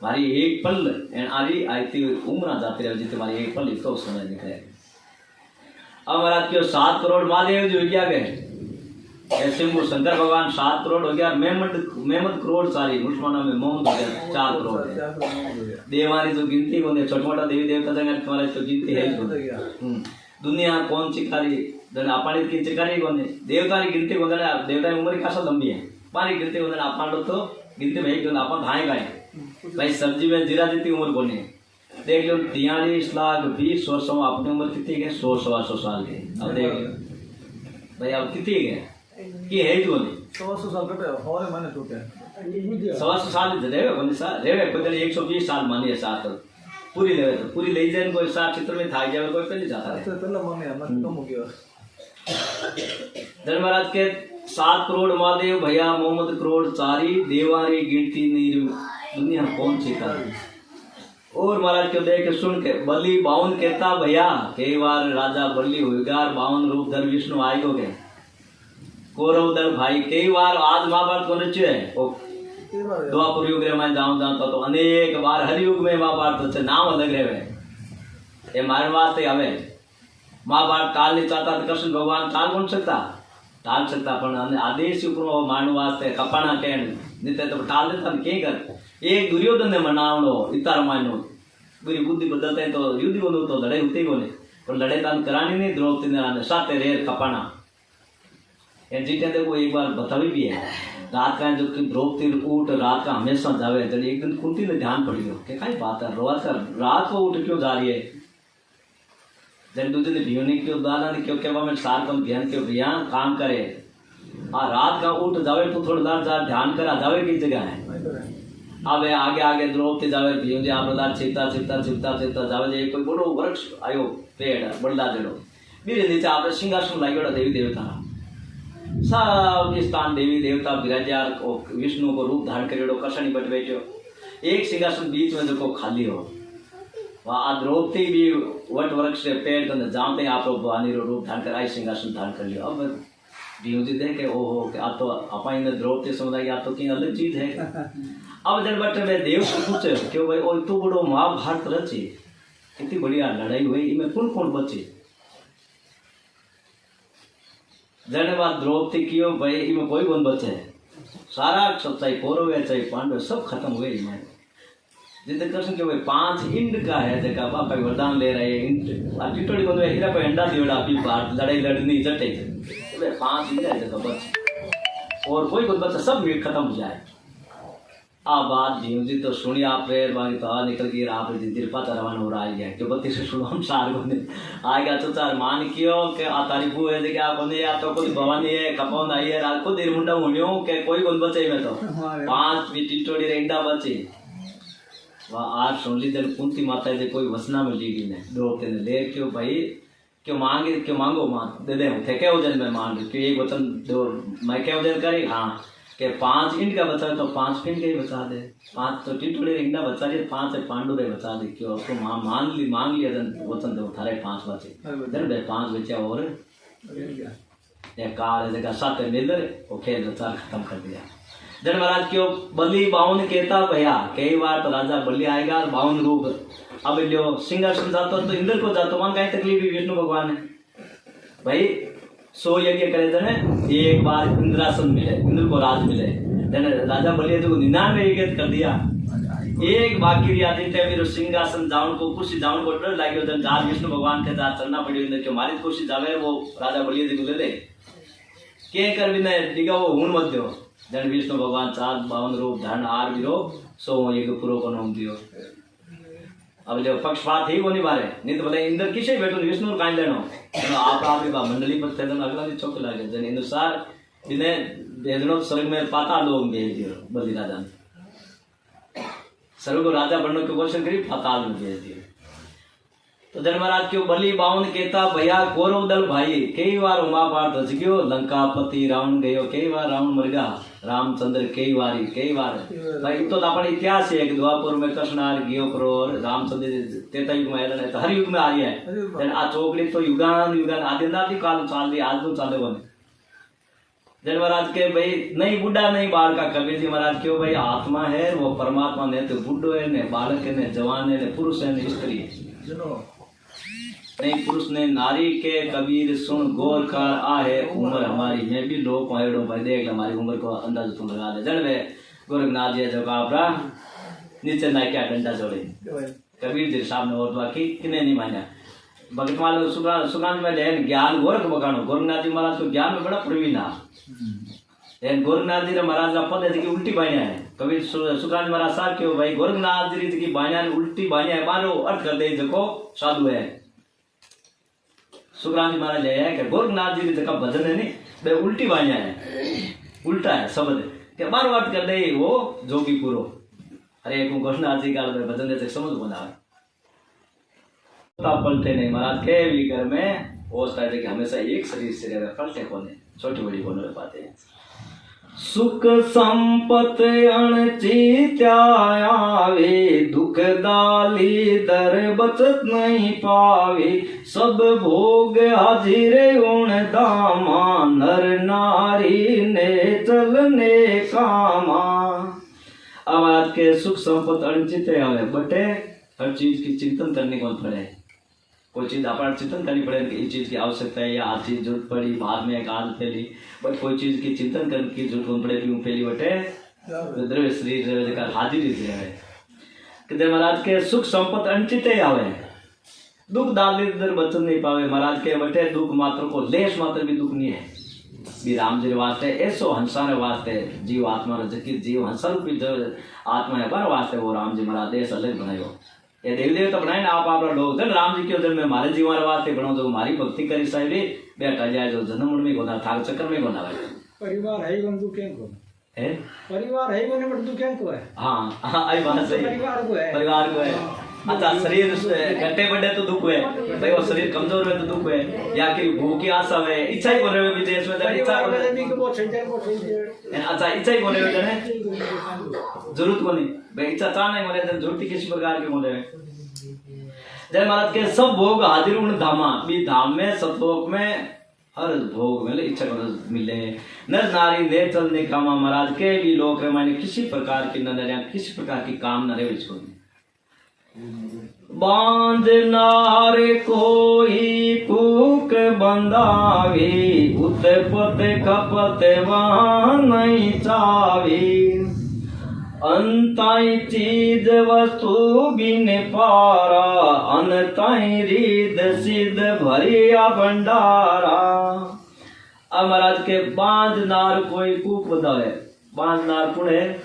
हमारी एक पल एंड आरी आती उम्र जाती रहे जितने हमारी एक पल इसको समय दिखाया अब महाराज क्यों 7 करोड़ महादेव जी हो गया गए शंभु शंकर भगवान 7 करोड़ हो गया मेहमद करोड़ सारी मुसलमानों में मोहम्मद हो गया 4 करोड़ देवानी जो गिनती को छोटा मोटा देवी देवता जगह तुम्हारे तो गिनती है दुनिया कौन चिकारी अपन की चिकारी को देवता की गिनती को देवता की उम्र खासा लंबी है पानी गिनती को अपन तो गिनती में एक अपन धाए गाए भाई सब्जी में जीरा जितनी उम्र को नहीं देख लो 43 लाख 20 वर्षों में अपनी उम्र कितनी है 100-125 साल की अब देख लो भाई अब कितनी है कि है जो नहीं 100 साल कटे और माने तो क्या 100 साल रेवे कोनी सा रेवे कोई 120 साल मानिए साथ पूरी लेवे तो पूरी ले जाए कोई साथ चित्र में था जाए कोई पहले जाता है तो पहले माने हम कम हो गया धन महाराज के 7 करोड़ महादेव भैया मोहम्मद करोड़ चारी देवारी गिनती नहीं दुनिया कौन सी कर और महाराज क्यों देख सुन के बलि बावन कहता भैया कई बार राजा बलि होगा 52 रूप धर विष्णु आएगो के कौरव दल भाई कई बार आज महाभारत को रच्यो है द्वापर युग में जाऊं तो अनेक बार हर युग में महाभारत नाम अलग रहे ये मारे वास्ते हवे महाभारत टाल नहीं चाहता तो कृष्ण भगवान टाल कौन सकता टाल सकता पण आदेश ऊपर मानव वास्ते कपाणा के नित्य तो टाल देता क्या कर एक दुर्योधन ने मनावनो इतार मानो पूरी बुद्धि बदलते हैं तो युद्ध बोलो तो लड़ाई होती ही बोले पर लड़ाई तान करानी नहीं द्रौपदी ने साथे रेर कपाणा ये जीते देखो एक बार बतावी भी है रात का जो कि द्रौपदी उठ रात का हमेशा जावे जब एक दिन कुंती ने ध्यान पड़ी हो क्या बात है रात को उठ क्यों जा रही है जब दूसरे ने भियोनी क्यों दादा ने क्यों कहवा में सार कम ध्यान क्यों भैया काम करे रात का उठ जावे तो थोड़ा देर ध्यान करा जावे की जगह है अब आगे आगे द्रौपदी जावे भियो जी आप बता छिपता छिपता छिपता छिपता जावे जे कोई बड़ो वृक्ष आयो पेड़ बड़ला जड़ो बीरे नीचे आपने सिंहासन लागेड़ो देवी देवता सब स्थान देवी देवता विराजा विष्णु को रूप धारण करेड़ो कसनी बट बैठो एक सिंहासन बीच में जो खाली हो वहाँ द्रौपदी भी वट वृक्ष से पेड़ कर जाते आप भवानी रूप धारण कर आई सिंहासन धारण कर लियो अब भीम जी देखे ओहो आप तो अपनी ने द्रौपदी समुदाय आप तो की अलग चीज है अब जब बट में देव को पूछे क्यों भाई ओ इतो बड़ो महाभारत रची इतनी बढ़िया लड़ाई हुई इनमें कौन कौन बचे जने बात द्रौपदी कियो भाई इनमें कोई कौन बचे सारा सच्चाई कौरव है चाहे पांडव सब खत्म हुए इनमें जितने कृष्ण के भाई 5 इंड का है जगह पापा वरदान ले रहे हैं टिटोड़ी को हीरा को अंडा दियोड़ा अभी बाहर लड़ाई लड़नी जटे 5 इंड है जगह बच और कोई कुछ बच्चा सब मिल खत्म हो जाए आ बात भीम जी तो सुनी आप प्रेर बागी तो निकल गई आप तिरपाता रवाना हो रहा है क्यों बत्ती से सुनो हम सार को आएगा तो चार मान कियो के आ तारीफू है कि आप या तो कोई भवानी है कपौन आई है रात को देर मुंडा मुनियो के कोई कौन बचे में तो 5 भी टिटोड़ी रेंडा बचे वह आज सुन ली जब कुंती माता है कोई वसना में ली गई ने द्रौपदी ने ले क्यों भाई क्यों मांगो मां दे दे थे क्या वजन में मांग क्यों एक वचन दो मैं क्या वजन करे हाँ के 5 इंड का बचा तो 5 इंड का ही बचा दे 5 तो टिटोड़े इंडा बचा दे 5 पांडु रे बचा दे क्यों तो मांग लिया जन वचन दो थारे 5 बचे जन बे 5 बचे और ये कार जगह साथ मिल वो खेल चार खत्म कर दिया जन महाराज क्यों बलि 52 कहता भैया कई बार तो राजा बलि आएगा 52 रूप अब लियो सिंहासन जातो तो इंद्र को जातो वहां कहीं तकलीफ भी विष्णु भगवान है भाई 100 यज्ञ करे जने एक बार इंद्रासन मिले इंद्र को राज मिले जने राजा बलि जो 99 यज्ञ कर दिया एक बाकी आदित्य मेरे सिंहासन जाऊन को कुर्सी जाऊन को डर लाग्यो जन जा विष्णु भगवान के साथ चलना पड़ी इंद्र के मारी कुर्सी जावे वो राजा बलि जी को ले ले के कर बिना दिगा वो हुन मत दो जन विष्णु भगवान 52 रूप धारण आर विरो 100 यज्ञ पूरो को नाम दियो अब जो पक्षपात ही कोनी बारे नहीं तो बोले इंद्र किसे बैठो विष्णु काई लेनो आप आपकी मंडली पर थे अगला दिन चौक लागे जन अनुसार इन्हें भेजनो स्वर्ग में पाताल लोग भेज दियो बलि राजा ने स्वर्ग को राजा बनने के क्वेश्चन करी पाताल में भेज दियो तो जन महाराज क्यों बलि 52 कहता भैया कौरव दल भाई कई बार महाभारत रच गयो लंकापति रावण गयो कई बार रावण मर गया रामचंद्र कई बार भाई तो अपन इतिहास है कि द्वापर में कृष्ण आर गयो करो रामचंद्र त्रेता युग में आया तो हर युग में आ रही है आ चौकड़ी तो युगान आदिनादि काल चाल रही आज तो चाले बने जन महाराज के भाई नहीं बुढ़ा नहीं बाल का कबीर जी महाराज क्यों भाई आत्मा है वो परमात्मा ने तो बुढ़ो है ने बालक है ने जवान है ने पुरुष है ने स्त्री है नहीं पुरुष ने नारी के कबीर सुन गौर कर आहे उम्र हमारी मैं भी लोग पहुंचो भाई देख हमारी उम्र को अंदाज तुम लगा दे जन वे गोरखनाथ जी जो आपरा नीचे ना क्या डंडा जोड़े कबीर जी सामने और बाकी किने नहीं माना भगत माल सुकान में लेन ज्ञान गोरख बगानो गोरखनाथ जी महाराज को ज्ञान में बड़ा प्रवीण है गोरखनाथ जी महाराज का पद है कि उल्टी बाणिया है कबीर सुकान महाराज साहब क्यों भाई गोरखनाथ जी की बाणिया उल्टी बाणिया है मारो अर्थ कर दे जको साधु है सुखराम जी महाराज है कि गोरखनाथ जी की जगह भजन है नहीं वे उल्टी बाणिया है उल्टा है शब्द के बार बात कर दे वो जोगी पूरो अरे को गोरखनाथ जी का भजन देते समझ बना पलटे नहीं महाराज के भी घर में वो कहते कि हमेशा एक शरीर से पलटे कोने छोटी बड़ी कोने पाते हैं सुख संपत अणचित्या आवे, दुख दाली दर बचत नहीं पावे, सब भोग हाजिर उण दामा, नर नारी ने चलने कामा। अब आज के सुख संपत अणचित आवे बटे हर चीज की चिंतन करने को पड़े। कोई चीज अपन चिंतन करनी पड़े कि इस चीज की आवश्यकता है या आज चीज जरूरत पड़ी बाद में एक आदत पहली, बट कोई चीज की चिंतन करने की जरूरत पड़े क्यों पहली बटे द्रव्य शरीर का हाजिरी से है कि महाराज के सुख संपत अनचित आवे, दुख दाली दर बचन नहीं पावे। महाराज के बटे दुख मात्र को लेश मात्र भी दुख नहीं है। श्री राम जी वास्ते ऐसो हंसा ने वास्ते जीव आत्मा जबकि जीव हंसा रूपी जो आत्मा है पर वास्ते वो राम जी महाराज देश अलग बनायो। ये देवी देवता बनाए ना आप लोग जन राम जी के जन्म में मारे जीवन वास्ते बनो जो हमारी भक्ति करी साहिबी बेटा जाए जो जन्म में गोना था चक्कर में गोना है परिवार है बंधु क्या को है परिवार है बने बंधु क्या को है। हाँ आई बात सही परिवार को है। अच्छा शरीर घटे बढ़े तो दुख है भाई, वो शरीर कमजोर है तो दुख है, या कि भूख की आशा है इच्छा ही कोने में विदेश में इच्छा अच्छा इच्छा ही कोने में जरूरत को नहीं भाई इच्छा चाह नहीं बोले जरूरत किसी प्रकार के बोले। जय महाराज के सब भोग हाजिर उन धामा भी धाम में सतलोक में हर भोग मिले इच्छा को मिले, नर नारी ने चलने कामा। महाराज के भी लोक माने किसी प्रकार की न किसी प्रकार की काम न रहे इसको बांध नार कोई कूक बंदावी, उत्पत कपत वहाँ नहीं चावी, अंताई चीज वस्तु बिन पारा, अनताई रीद सिद्ध भरिया भंडारा। अब महाराज के बांध नार कोई कूक बंदावे, बांध नार कौन है?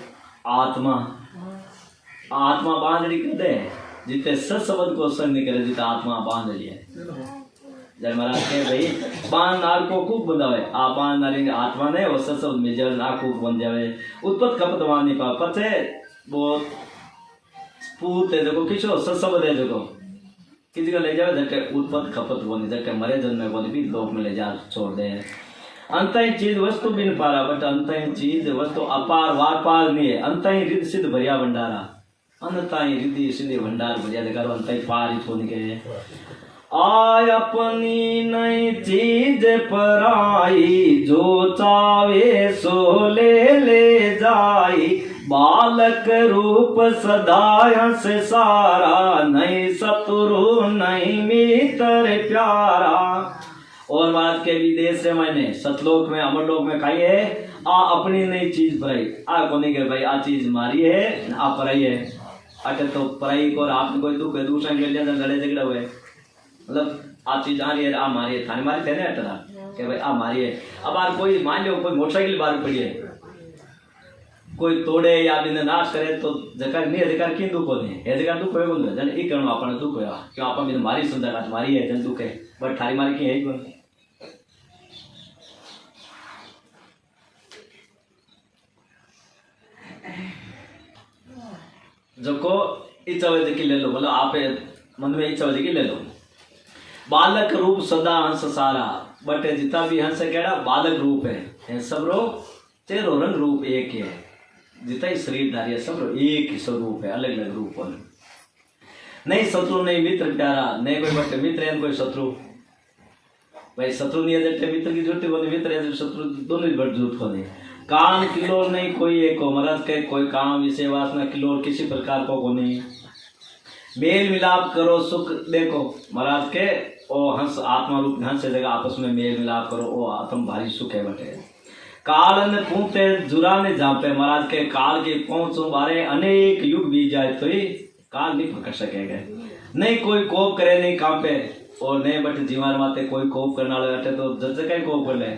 आत्मा। आत्मा बांधड़ी कहते हैं जितने सत्सबंध को संग नहीं करे जितना आत्मा बांध लिया। जय महाराज के भाई बांध नार को खूब बंधावे, आ बांध नारी आत्मा ने वो सत्सबंध में जल ना खूब बन जावे, उत्पत खपत मान नहीं पा पचे वो पूत है देखो किसो सत्सबंध है देखो किसी को ले जावे जटे उत्पत खपत बोनी जटे मरे जन्म में बोनी भी लोक में ले जा छोड़ दे। अंतही चीज वस्तु बिन पारा, बट अंतही चीज वस्तु अपार वार पार नहीं है। अंतही रिद्ध सिद्ध भरिया भंडारा, अंतही रिद्धि सिद्धि भंडार भरिया देखा अंतही पार ही होने के। आय अपनी नई चीज पराई, जो चावे सो ले जाई, बालक रूप सदा से सारा, नहीं शत्रु नहीं मित्र प्यारा। और बात के विदेश से मैंने सतलोक में अमरलोक में खाई है, आ अपनी नई चीज पराई, आ कोने के भाई आ चीज मारी है आ पराई है। अच्छा तो पराई को आपने कोई दुख है दूसरा के लिए लड़े झगड़ा हुए मतलब आ चीज आ रही है आ मारी है थाने मारी थे ना अटरा कि भाई आ मारी है। अब यार कोई मान लो कोई मोटरसाइकिल बाहर पड़ी है कोई तोड़े या बिना नाश करे तो जगह नहीं है जगह की दुख होते हैं ये जगह दुख होएगा जन एक करण अपन दुख होया क्यों अपन बिना मारी सुंदर मारी है जन दुख है बट थारी मारी की है ही कौन। जो को इच्छा वजह की ले लो मतलब आप मन में इच्छा वजह की ले लो। बालक रूप सदा हंस सारा, बट जितना भी हंस केड़ा बालक रूप है सब रो तेरो रंग रूप एक ही है, जितना ही शरीरधारी है सब रो एक ही स्वरूप है अलग अलग रूप वाले। नहीं शत्रु नहीं मित्र प्यारा, नहीं कोई बट मित्र है कोई शत्रु भाई शत्रु नहीं है जटे मित्र की जरूरत को मित्र है शत्रु दोनों ही बट जरूरत को नहीं। काम किलोर नहीं कोई एक को महाराज के कोई काम विषय वासना किलोर किसी प्रकार को नहीं। मेल मिलाप करो सुख देखो महाराज के ओ हंस आत्मा रूप हंस जगह आपस में मेल मिलाप करो ओ आत्म भारी सुख है बटे। काल ने पूछते जुरा ने जापे महाराज के काल के पहुंचो बारे अनेक युग बीत जाए तो ही काल नहीं पकड़ सकेगा। नहीं कोई कोप करे नहीं कांपे और नहीं बट जीवन माते कोई कोप करने वाले बैठे तो जज का कोप कर ले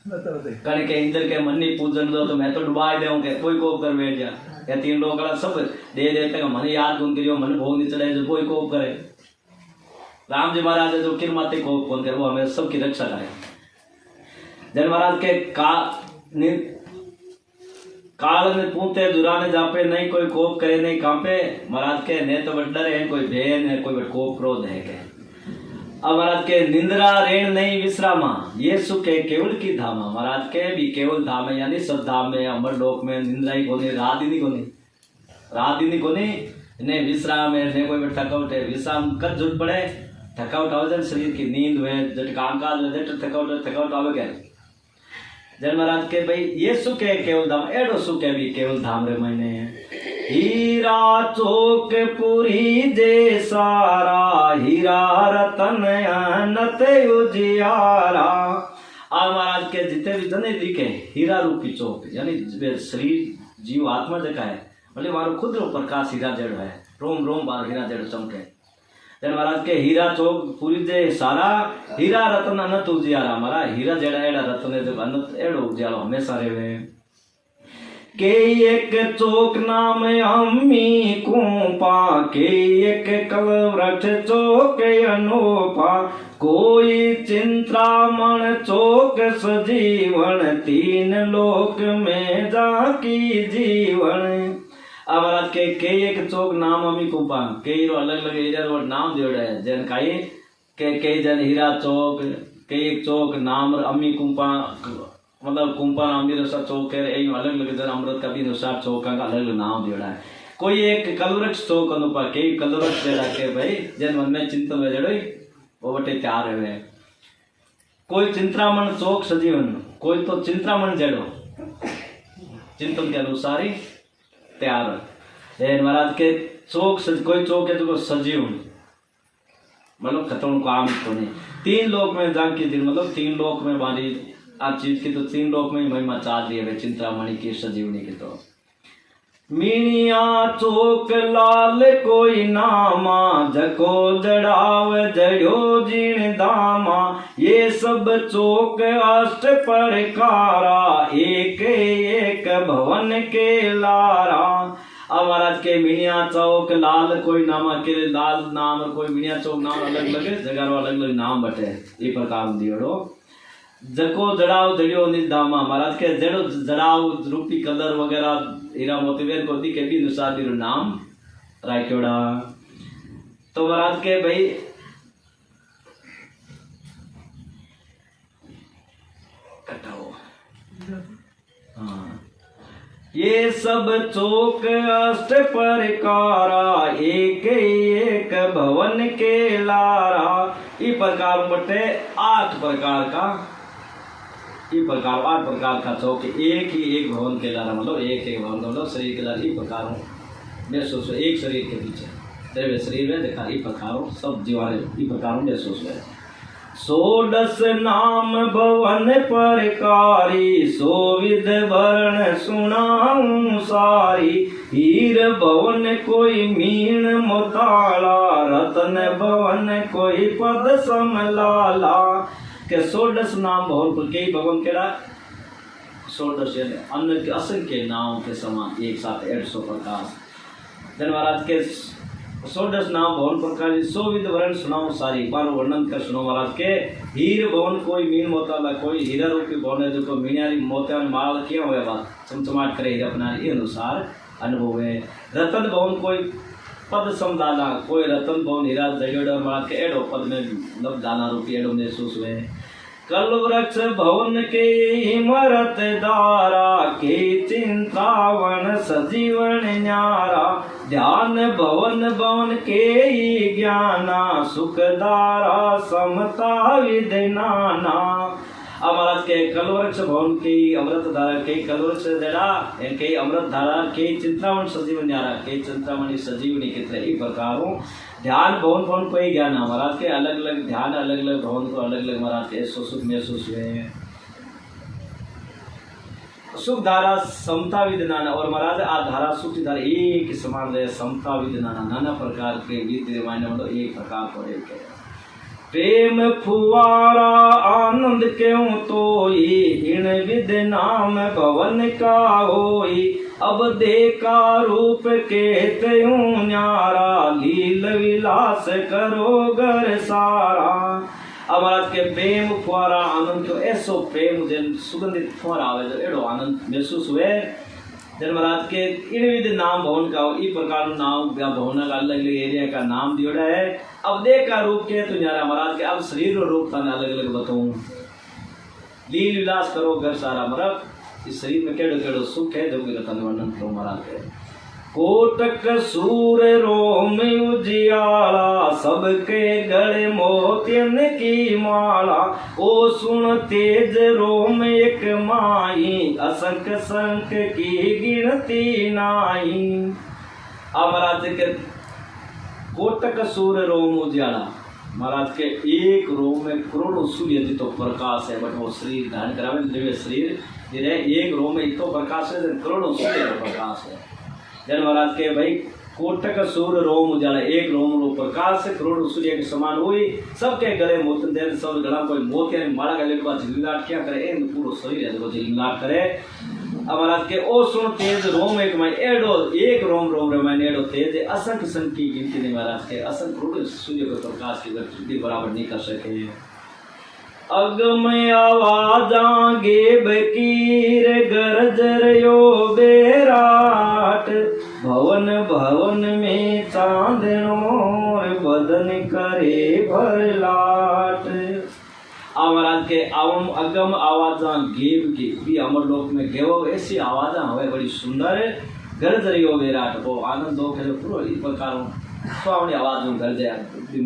कण के इंद्र के मन नहीं पूजन दो तो मैं तो डुबा दूंगे कोई कोप कर बैठ जा या तीन लोग सब दे देते मन याद कौन करियो मन भोग नहीं चढ़े जो कोई कोप करे। राम जी महाराज जो किर माते कोप कौन करे वो हमें सबकी रक्षा करे। जन महाराज के काल में पूछते जुराने जापे नहीं कोई कोप करे नहीं कांपे महाराज के ने तो बट डरे कोई भय है कोई बट कोप क्रोध है के। अब महाराज के निंद्रा रेण नहीं विश्रामा, ये सुख है केवल की धामा। महाराज के भी केवल धाम है, यानी सब धाम में अमर लोक में निंद्रा ही कोनी, रात ही नहीं कोनी, रात ही नहीं कोनी ने विश्राम है ने कोई थकावट है। विश्राम कब जरूरत पड़े, थकावट आवे जब शरीर की नींद हुए, जब कामकाज हुए, जब थकावट आवे क्या जन महाराज के भाई ये सुख है केवल धाम, एडो सुख है भी केवल धाम रे महीने। हीरा चौक पुरी दे सारा, हीरा रतन अनत उजियारा। आ महाराज के जितने भी जने दिखे हीरा रूपी चौक, यानी शरीर जीव आत्मा जगह है, मतलब मारो खुद रो प्रकाश हीरा जड़ है, रोम रोम बार हीरा जड़ चमके। जन महाराज के हीरा चौक पूरी दे सारा, हीरा रतन अनंत उजियारा। हमारा हीरा जड़ा एड़ा रतन है जब अनंत एड़ो उजियारो हमेशा रहे। के एक चौक नाम अम्मी कुंपा, के एक कल वृक्ष चौक अनोपा, कोई चिंतामण चौक सजीवन, तीन लोक में जाकी जीवन। अब महाराज के एक चौक नाम अमी कुंपा, कई रो अलग अलग एरिया रो नाम दियोड़ा है। जन काई के कई जन हीरा चौक, कई एक चौक नाम अमी कुंपा, मतलब कुंपा नाम भी सा चौक है, यही अलग अलग जन अमृत का भी अनुसार चौक का अलग अलग नाम दियोड़ा है। कोई एक कलवृक्ष चौक अनुपा, कई कलवृक्ष जड़ा के भाई जन मन में चिंतन में जड़ोई वो बटे तैयार है। कोई चिंतामण चौक सजीवन, कोई तो चिंतामण जड़ो चिंतन के अनुसार ही तैयार है। महाराज के चौक कोई चौक है जो सजीव मतलब खत्म काम तो नहीं। तीन लोक में जाके दिन मतलब तीन लोक में हमारी आज चीज की तो तीन लोक में महिमा चाल रही है चिंतामणि की सजीवनी की। तो मीनिया चौक लाल कोई नामा, जको जड़ाव जड़ो जीण दामा, ये सब चौक अष्ट प्रकारा, एक एक भवन के लारा। अब महाराज के मीनिया चौक लाल कोई नामा के लाल नाम, कोई मीनिया चौक नाम अलग अलग जगह अलग अलग नाम बटे ये प्रकार दियोड़ो। जको जड़ाव जड़ियो निधामा, महाराज के जड़ो जड़ाव रूपी कलर वगैरह हीरा मोतीवेर को दी के भी अनुसार दिरो नाम राख्योड़ा। तो महाराज के भाई कटाओ हाँ, ये सब चौक अष्ट प्रकारा, एक एक भवन के लारा। इस प्रकार बटे 8 प्रकार का, इस प्रकार 8 प्रकार का चौक एक ही एक भवन के लारा, मतलब एक एक भवन का मतलब शरीर के लारा। इस प्रकार महसूस एक शरीर के पीछे द्रव्य शरीर में देखा इस प्रकार सब जीवाने इस प्रकार महसूस है। 16 नाम भवन प्रकारी, 100 विध वर्ण सुनाऊं सारी, हीर भवन कोई मीण मोताला, रतन भवन कोई पद समलाला। के 16 नाम भवन पर कई भवन केड़ा 16 अन्य के असंख्य नाम के समान एक साथ 800 प्रकाश। जन महाराज के 16 नाम भवन प्रकार 100 विध वर्ण सुनाओ सारी बार वर्णन कर सुनो। महाराज के हीर भवन कोई मीन मोताला, कोई हीरा रूपी भवन है जो मीनारी मोतिया माल किया हुआ बात चमचमाट करे हीरा अपना ये अनुसार अनुभव है। रतन भवन कोई पद समदाना, कोई रतन भवन हीरा जगेड़ो महाराज के एडो पद में मतलब दाना रूपी एडो महसूस हुए। कल वृक्ष भवन के हिमरत दारा, के चिंतावन सजीवन न्यारा, ध्यान भवन भवन के ही ज्ञाना, सुखदारा समता विदनाना। अब महाराज के कलवृक्ष भवन की अमृत धारा, के कलवृक्ष जड़ा के अमृत धारा, के चिंतामण सजीवन न्यारा, के चिंतामणि सजीवनी के तरह प्रकारों ध्यान भवन भवन को ही ज्ञान है। महाराज के अलग अलग ध्यान अलग अलग भवन को अलग अलग महाराज के सुख महसूस हुए हैं। सुख धारा समता विदनाना, और महाराज आ धारा सुख धारा एक समान रहे, समता विदनाना नाना प्रकार के गीत रिवायन मतलब एक प्रकार को एक है। प्रेम फुवारा आनंद क्यों तोई, इन विद नाम भवन का होई, अब देखा रूप के त्यों न्यारा, लील विलास करो घर सारा। अब महाराज के प्रेम फुवारा आनंद क्यों ऐसो प्रेम जन सुगंधित फुवारा आवे जो एड़ो आनंद महसूस हुए। जन महाराज के इन विधि नाम भवन का ई प्रकार नाम भवन का अलग अलग एरिया का नाम दियोड़ा है। अब देह का रूप के तो न्यारा महाराज के अब शरीर और रूप थाने अलग अलग बताऊं। लील विलास करो घर सारा मरब इस शरीर में केड़ो केड़ो सुख है जो मेरा तन वर्णन करो महाराज के। कोटक सूर रोम उजियाला सबके गले मोतियन की माला। ओ सुन तेज रोम एक माई असंख संख की गिनती नाई। अब महाराज के कोटक सूर रोम उजियाला महाराज के एक रोम में करोड़ों सूर्य जी तो प्रकाश है। बट वो शरीर धारण करावे दिव्य शरीर जिन्हें एक रोम में इतो प्रकाश है करोड़ों सूर्य का प्रकाश है। जन महाराज के भाई कोटक सूर्य रोम उजाला एक रोम रो प्रकाश है करोड़ों सूर्य के समान हुई। सबके गले मोतन दे सब गला कोई मोतिया माला गले के बाद झिलमिलाट क्या करे इन पूरा शरीर है जो झिलमिलाट करे। अब महाराज के ओ सुन तेज रोम एक में एडो एक रोम रोम रे में एडो तेज असंख्य संख्य की गिनती नहीं महाराज के असंख्य करोड़ों सूर्य के प्रकाश की गति बराबर नहीं कर सके। अगम आवाजा गेब कीर गरजर यो बेराट। भवन भवन में चांदनो बदन करे भरलाट। महाराज के आवम अगम आवाजा गेब की भी अमर लोक में गेवो ऐसी आवाजा हवे बड़ी सुंदर गरजर यो बेराट। वो आनंद हो के पूरा इस प्रकार स्वामी आवाज में कर जाए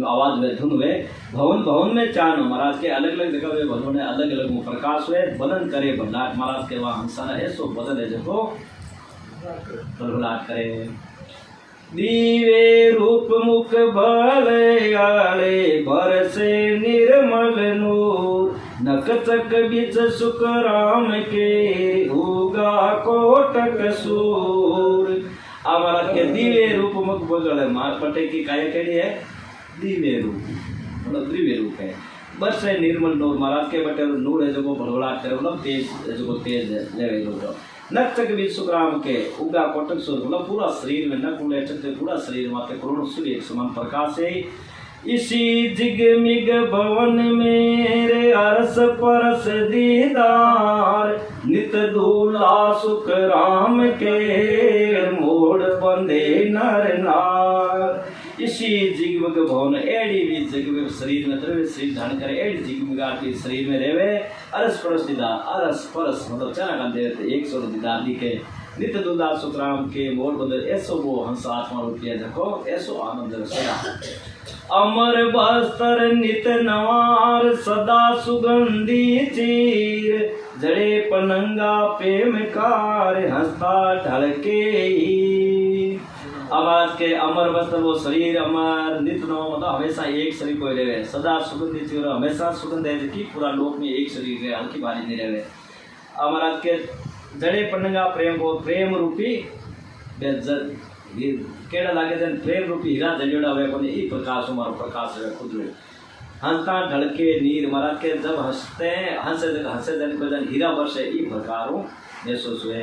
आवाज में धुन हुए। भवन भवन में चानो महाराज के अलग अलग जगह हुए भवन है अलग अलग प्रकाश हुए बदन करे भरलाट। महाराज के वहाँ हंसाना है सो बदन है जो भरलाट करे। दीवे रूप मुख भले आले बरसे निर्मल नूर। नकचक बीच सुख राम के होगा कोटक सूर। हमारा के दिव्य रूप मुख बगल मार पटे की काय केड़ी है दिव्य रूप मतलब दिव्य रूप है। बस है निर्मल नूर महाराज के बटे नूर है जो भड़बड़ाट करे मतलब तेज जो तेज लेवे लो। नक्तक भी सुखराम के उगा कोटक सूर मतलब पूरा शरीर में नक उड़े चलते पूरा शरीर माथे करोड़ों सूर्य एक समान प्रकाश है। इसी जिगमिग भवन मेरे अरस परस दीदार। नित दूल्हा सुख राम के मोड़ बंदे नर नार। इसी जिगमिग भवन एड़ी भी जिगमिग शरीर में द्रव्य शरीर धारण करे एड़ी जिगमिगा के शरीर में रेवे। अरस परस दीदार अरस परस मतलब चना का देते 100 दीदार दिखे। नित्य दूल्हा सुख राम के मोड़ बंदे ऐसो वो हंस आत्मा रूपिया देखो ऐसो आनंद रसोया। अमर बस्तर नित नवार सदा सुगंधी चीर। जड़े पनंगा प्रेम कार हंसता ढलके। आवाज के अमर वस्त्र वो शरीर अमर नित नव मतलब हमेशा एक शरीर को रहे सदा सुगंधी चीर हमेशा सुगंध है कि पूरा लोक में एक शरीर है हल्की भारी नहीं रहे। अमराज के जड़े पनंगा प्रेम को प्रेम रूपी केड़ा लागे जन प्रेम रूपी हीरा जलियोड़ा हुए कोने ई प्रकाश हमारो प्रकाश है खुद में हंसता ढलके नीर महाराज के जब हंसते हंसे जन को जन हीरा वर्षे ई प्रकारों महसूस हुए।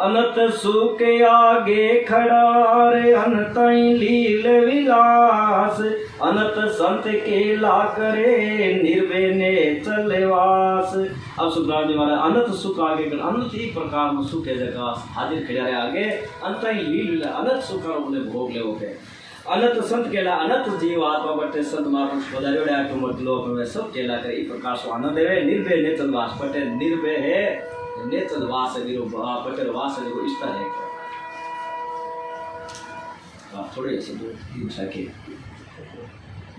अनंत सुख आगे खड़ा रे अनंत लील विलास। अनंत संत के ला करे निर्वेने चलेवास। अब सुखराम जी महाराज अनंत सुख आगे कर अनंत ही प्रकार में सुख है जगह हाजिर खड़ा रहे आगे अंत ही लील अनंत सुख बोले भोग ले हो गए। अनंत संत केला अनंत जीव आत्मा बटे संत महापुरुष पधारियोड़ा के मूर्ति लोक में सब केला करे ई प्रकार से आनंद है। निर्भय नेचल वास बटे निर्भय है नेचल वास है निरो बटे वास है निरो इष्ट है थोड़े से दो सके।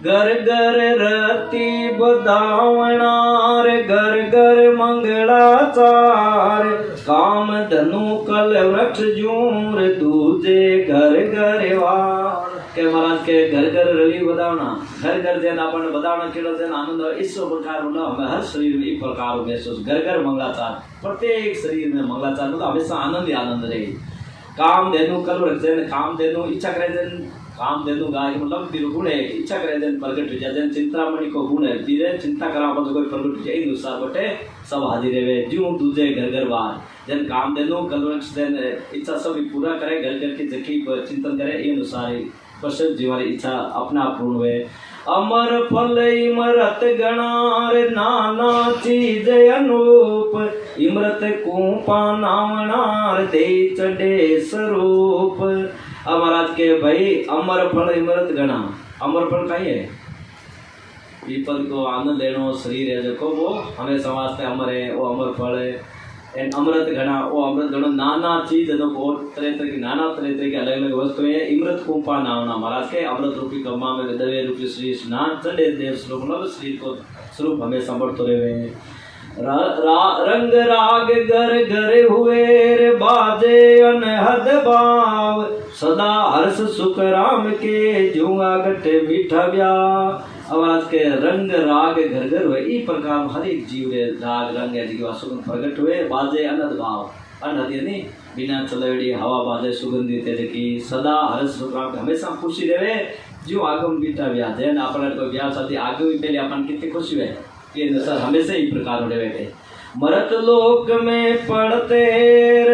घर घर रति बदावनार घर घर मंगलाचार। काम धनु कल वृक्ष जूर दूजे घर घर वार। के महाराज के घर घर रवि बदावना घर घर जैन अपन बदावना केलो जैन आनंद इस प्रकार मतलब हमें हर शरीर में एक प्रकार महसूस घर घर मंगलाचार प्रत्येक शरीर में मंगलाचार मतलब हमेशा आनंद ही आनंद रहे। काम धेनु कल वृक्ष जैन काम धेनु इच्छा करे जैन काम दे दूंगा मतलब फिर गुण है इच्छा करे जन प्रगट हो जाए जन चिंतामणि को गुण है धीरे चिंता करा पर कोई प्रगट हो जाए अनुसार बटे सब हाजिर रहे ज्यों दूजे घर घर बार जन काम दे दो कल जन इच्छा सब पूरा करे घर घर की जकी चिंतन करे ये अनुसार पश्चिम जीवन इच्छा अपना पूर्ण हुए। अमर फल इमरत गणार नाना चीज अनूप इमरत कूपा नावणार दे चढ़े स्वरूप। अब महाराज के भाई अमर फल इमरत गणा, अमर फल कहीं है पीपल को आनंद लेनो शरीर है देखो वो हमेशा वास्ते अमर है, वो अमर फल है। एंड अमृत घना, वो अमृत घनो नाना चीज है तो बहुत तरह तरह की नाना तरह तरह की अलग अलग वस्तुएं इमृत कुंपा नावना महाराज के अमृत रूपी कमा में दवे रूपी श्री स्नान चढ़े देव स्वरूप मतलब शरीर को स्वरूप हमेशा बढ़ते रहे। रंग राग गर गर हुए रे बाजे अनहद भाव सदा हर्ष सुख राम के जूंगा गटे मीठा ब्याह। अब आज के रंग राग घर घर हुए ई प्रकार हर एक जीव रे राग रंग है जी सुगंध प्रकट हुए बाजे अनहद भाव अनहद यानी बिना चलड़ी हवा बाजे सुगंधित है की सदा हर्ष सुख राम के हमेशा खुशी रहे जो आगम बीटा ब्याह है ना अपन को ब्याह शादी आगे भी पहले अपन कितनी खुशी है ये सर हमेशा ही प्रकार हो रहे। मरत लोक में पढ़ते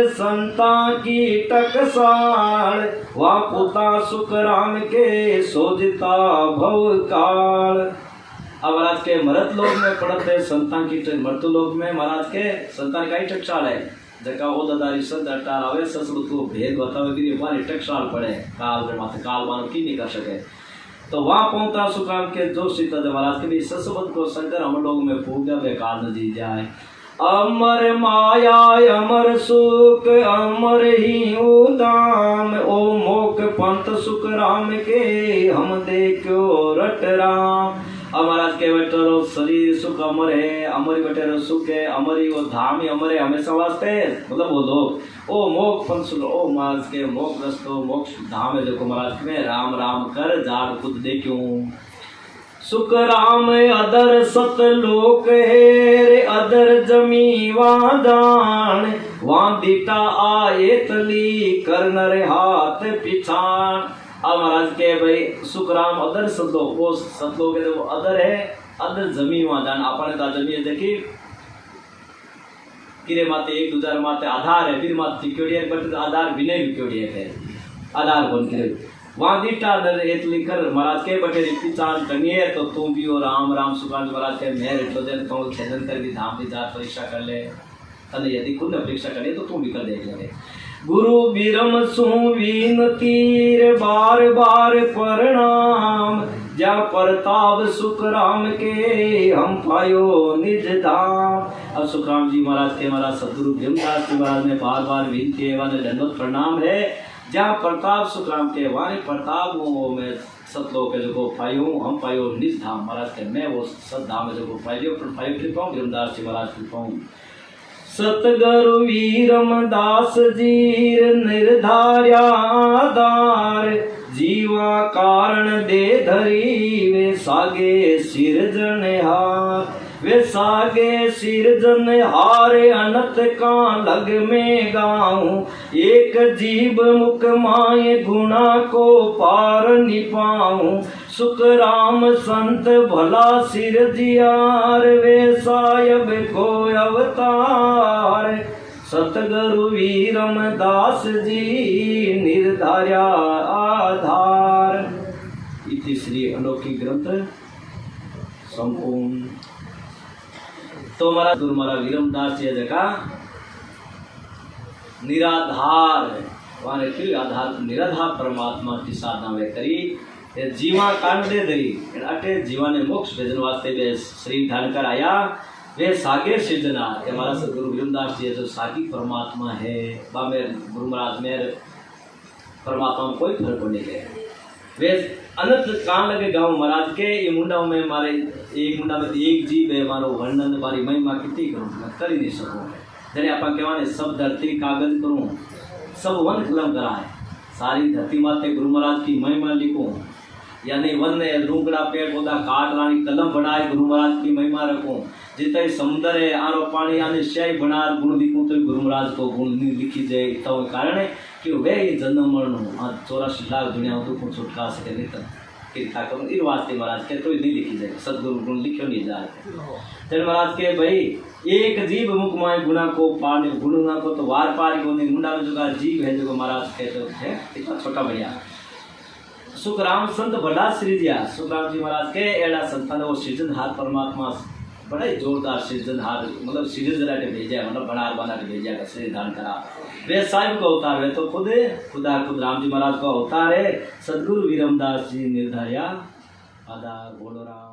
संता की टकसाल वा पुता सुख राम के सोजता भव काल। अब महाराज के मरत लोक में पढ़ते संता की मृत्यु लोक में महाराज के संतान का ही टकसाल है जका वो दादारी संत अटार आवे ससुर को भेद बतावे कि हमारी टकसाल पड़े काल के माथे काल मानो की नहीं कर सके तो वहाँ पहुंचा सुकाम के जो सीता महाराज के भी ससुबत को शंकर हम लोग में पूजा वे काल न जी जाए। अमर माया अमर सुख अमर ही उदाम ओ मोक पंथ सुख राम के हम देखो रट राम। महाराज के बेटरो शरीर सुख अमर है अमरी बेटेरो सुख है अमरी वो धाम ही अमर है हमेशा वास्ते मतलब वो लोग ओ मोक पंथ सुख ओ महाराज के मोक रस्तो मोक्ष धाम है देखो महाराज में राम राम कर जार खुद देखूं सुख राम अदर सत लोक है अदर जमी वादान वहाँ दीटा आए तली करनर हाथ पिछान। अब महाराज के भाई सुख राम अदर सतलोक वो सतलोक है वो अदर है अदर जमी वादान अपने ता जमी है देखी किरे माते एक दूसरे माते आधार है फिर माते क्यों बट आधार विनय भी क्यों है आधार बन के वहाँ दीटा एतली कर महाराज के बटे पिचान टंगिए तो तू भी हो राम राम सुखान महाराज के मेहर इटो दिन तो छेदन कर भी धाम की जात परीक्षा कर ले तने यदि खुद ने परीक्षा कर ले तो तू भी कर देख ले। गुरु बिरम सुवीन तीर बार बार प्रणाम जा परताप सुख राम के हम पायो निज धाम। अब सुखराम जी महाराज के महाराज सदगुरु भीमदास जी महाराज ने बार बार विनती है दंडवत प्रणाम है जहाँ प्रताप सुखराम के वाणी प्रताप वो मैं सतलोक है जो पायू हम पायो निज धाम महाराज के मैं वो सत धाम है जो पाइयो पायु कृपाऊँ भीमदास जी महाराज कृपाऊँ। सतगुरु वीरम दास जीर निर्धार्यादार जीवा कारण दे धरी वे सागे सिरजनहार वे सागे सिरजनहार अनंत का लग में गाऊं एक जीव मुख माए गुणा को पार निपाऊं सुख राम संत भला सिरजियार वे सायब को अवतार सतगुरु वीरम दास जी निर्धार्या आधार। इति श्री अनोखी ग्रंथ संपूर्ण। तो हमारा गुरु महाराज वीरम दास जी जगह निराधार वाने फिर आधार निराधार परमात्मा की साधना वे करी जीवा कांड दे दरी अटे जीवा ने मोक्ष भेजन वास्ते वे शरीर धारण कर आया वे सागे सृजना हमारा सदगुरु वीरमदास जी जो सागी परमात्मा है बा मेरे गुरु महाराज मेरे परमात्मा में कोई फर्क नहीं है वे अनंत कान लगे गाँव महाराज के ये मुंडा में मारे एक मुंडा में एक जीव है मारो वर्णन मारी महिमा कितनी करूँ मैं कर ही नहीं सकूँ जने अपन कहवाने सब धरती कागज करूँ सब वन कलम कराए सारी धरती माते गुरु महाराज की महिमा लिखूँ यानी वन रूंगड़ा पेड़ पौधा काट रानी कलम बनाए गुरु महाराज की महिमा रखूँ जितना समुद्र है आरो पानी आने स्याही बना गुण लिखूँ तो गुरु महाराज को गुण लिखी जाए तो कारण है कि वे जन्म मरण 84 लाख दुनिया तो छुटका सके नहीं कृपा करूँ इस वास्ते महाराज के तो नहीं लिखी जाए सदगुरु गुण लिखो नहीं जाए जन महाराज के भाई एक जीव मुख माए गुणा को पार गुणा को तो वार पार को नहीं मुंडा में जो जीव है जो महाराज कहते हैं इतना छोटा बढ़िया सुखराम संत बड़ा श्री दिया सुखराम जी महाराज के एड़ा संतान वो सृजनहार परमात्मा बड़ा ही जोरदार सृजनहार मतलब सृजन जरा के भेजा मतलब बना के भेजा का श्री दान करा वे साहिब को अवतार वे तो खुद राम जी महाराज को अवतार है सदगुरु वीरमदास जी निर्धाया आधा बोलो राम।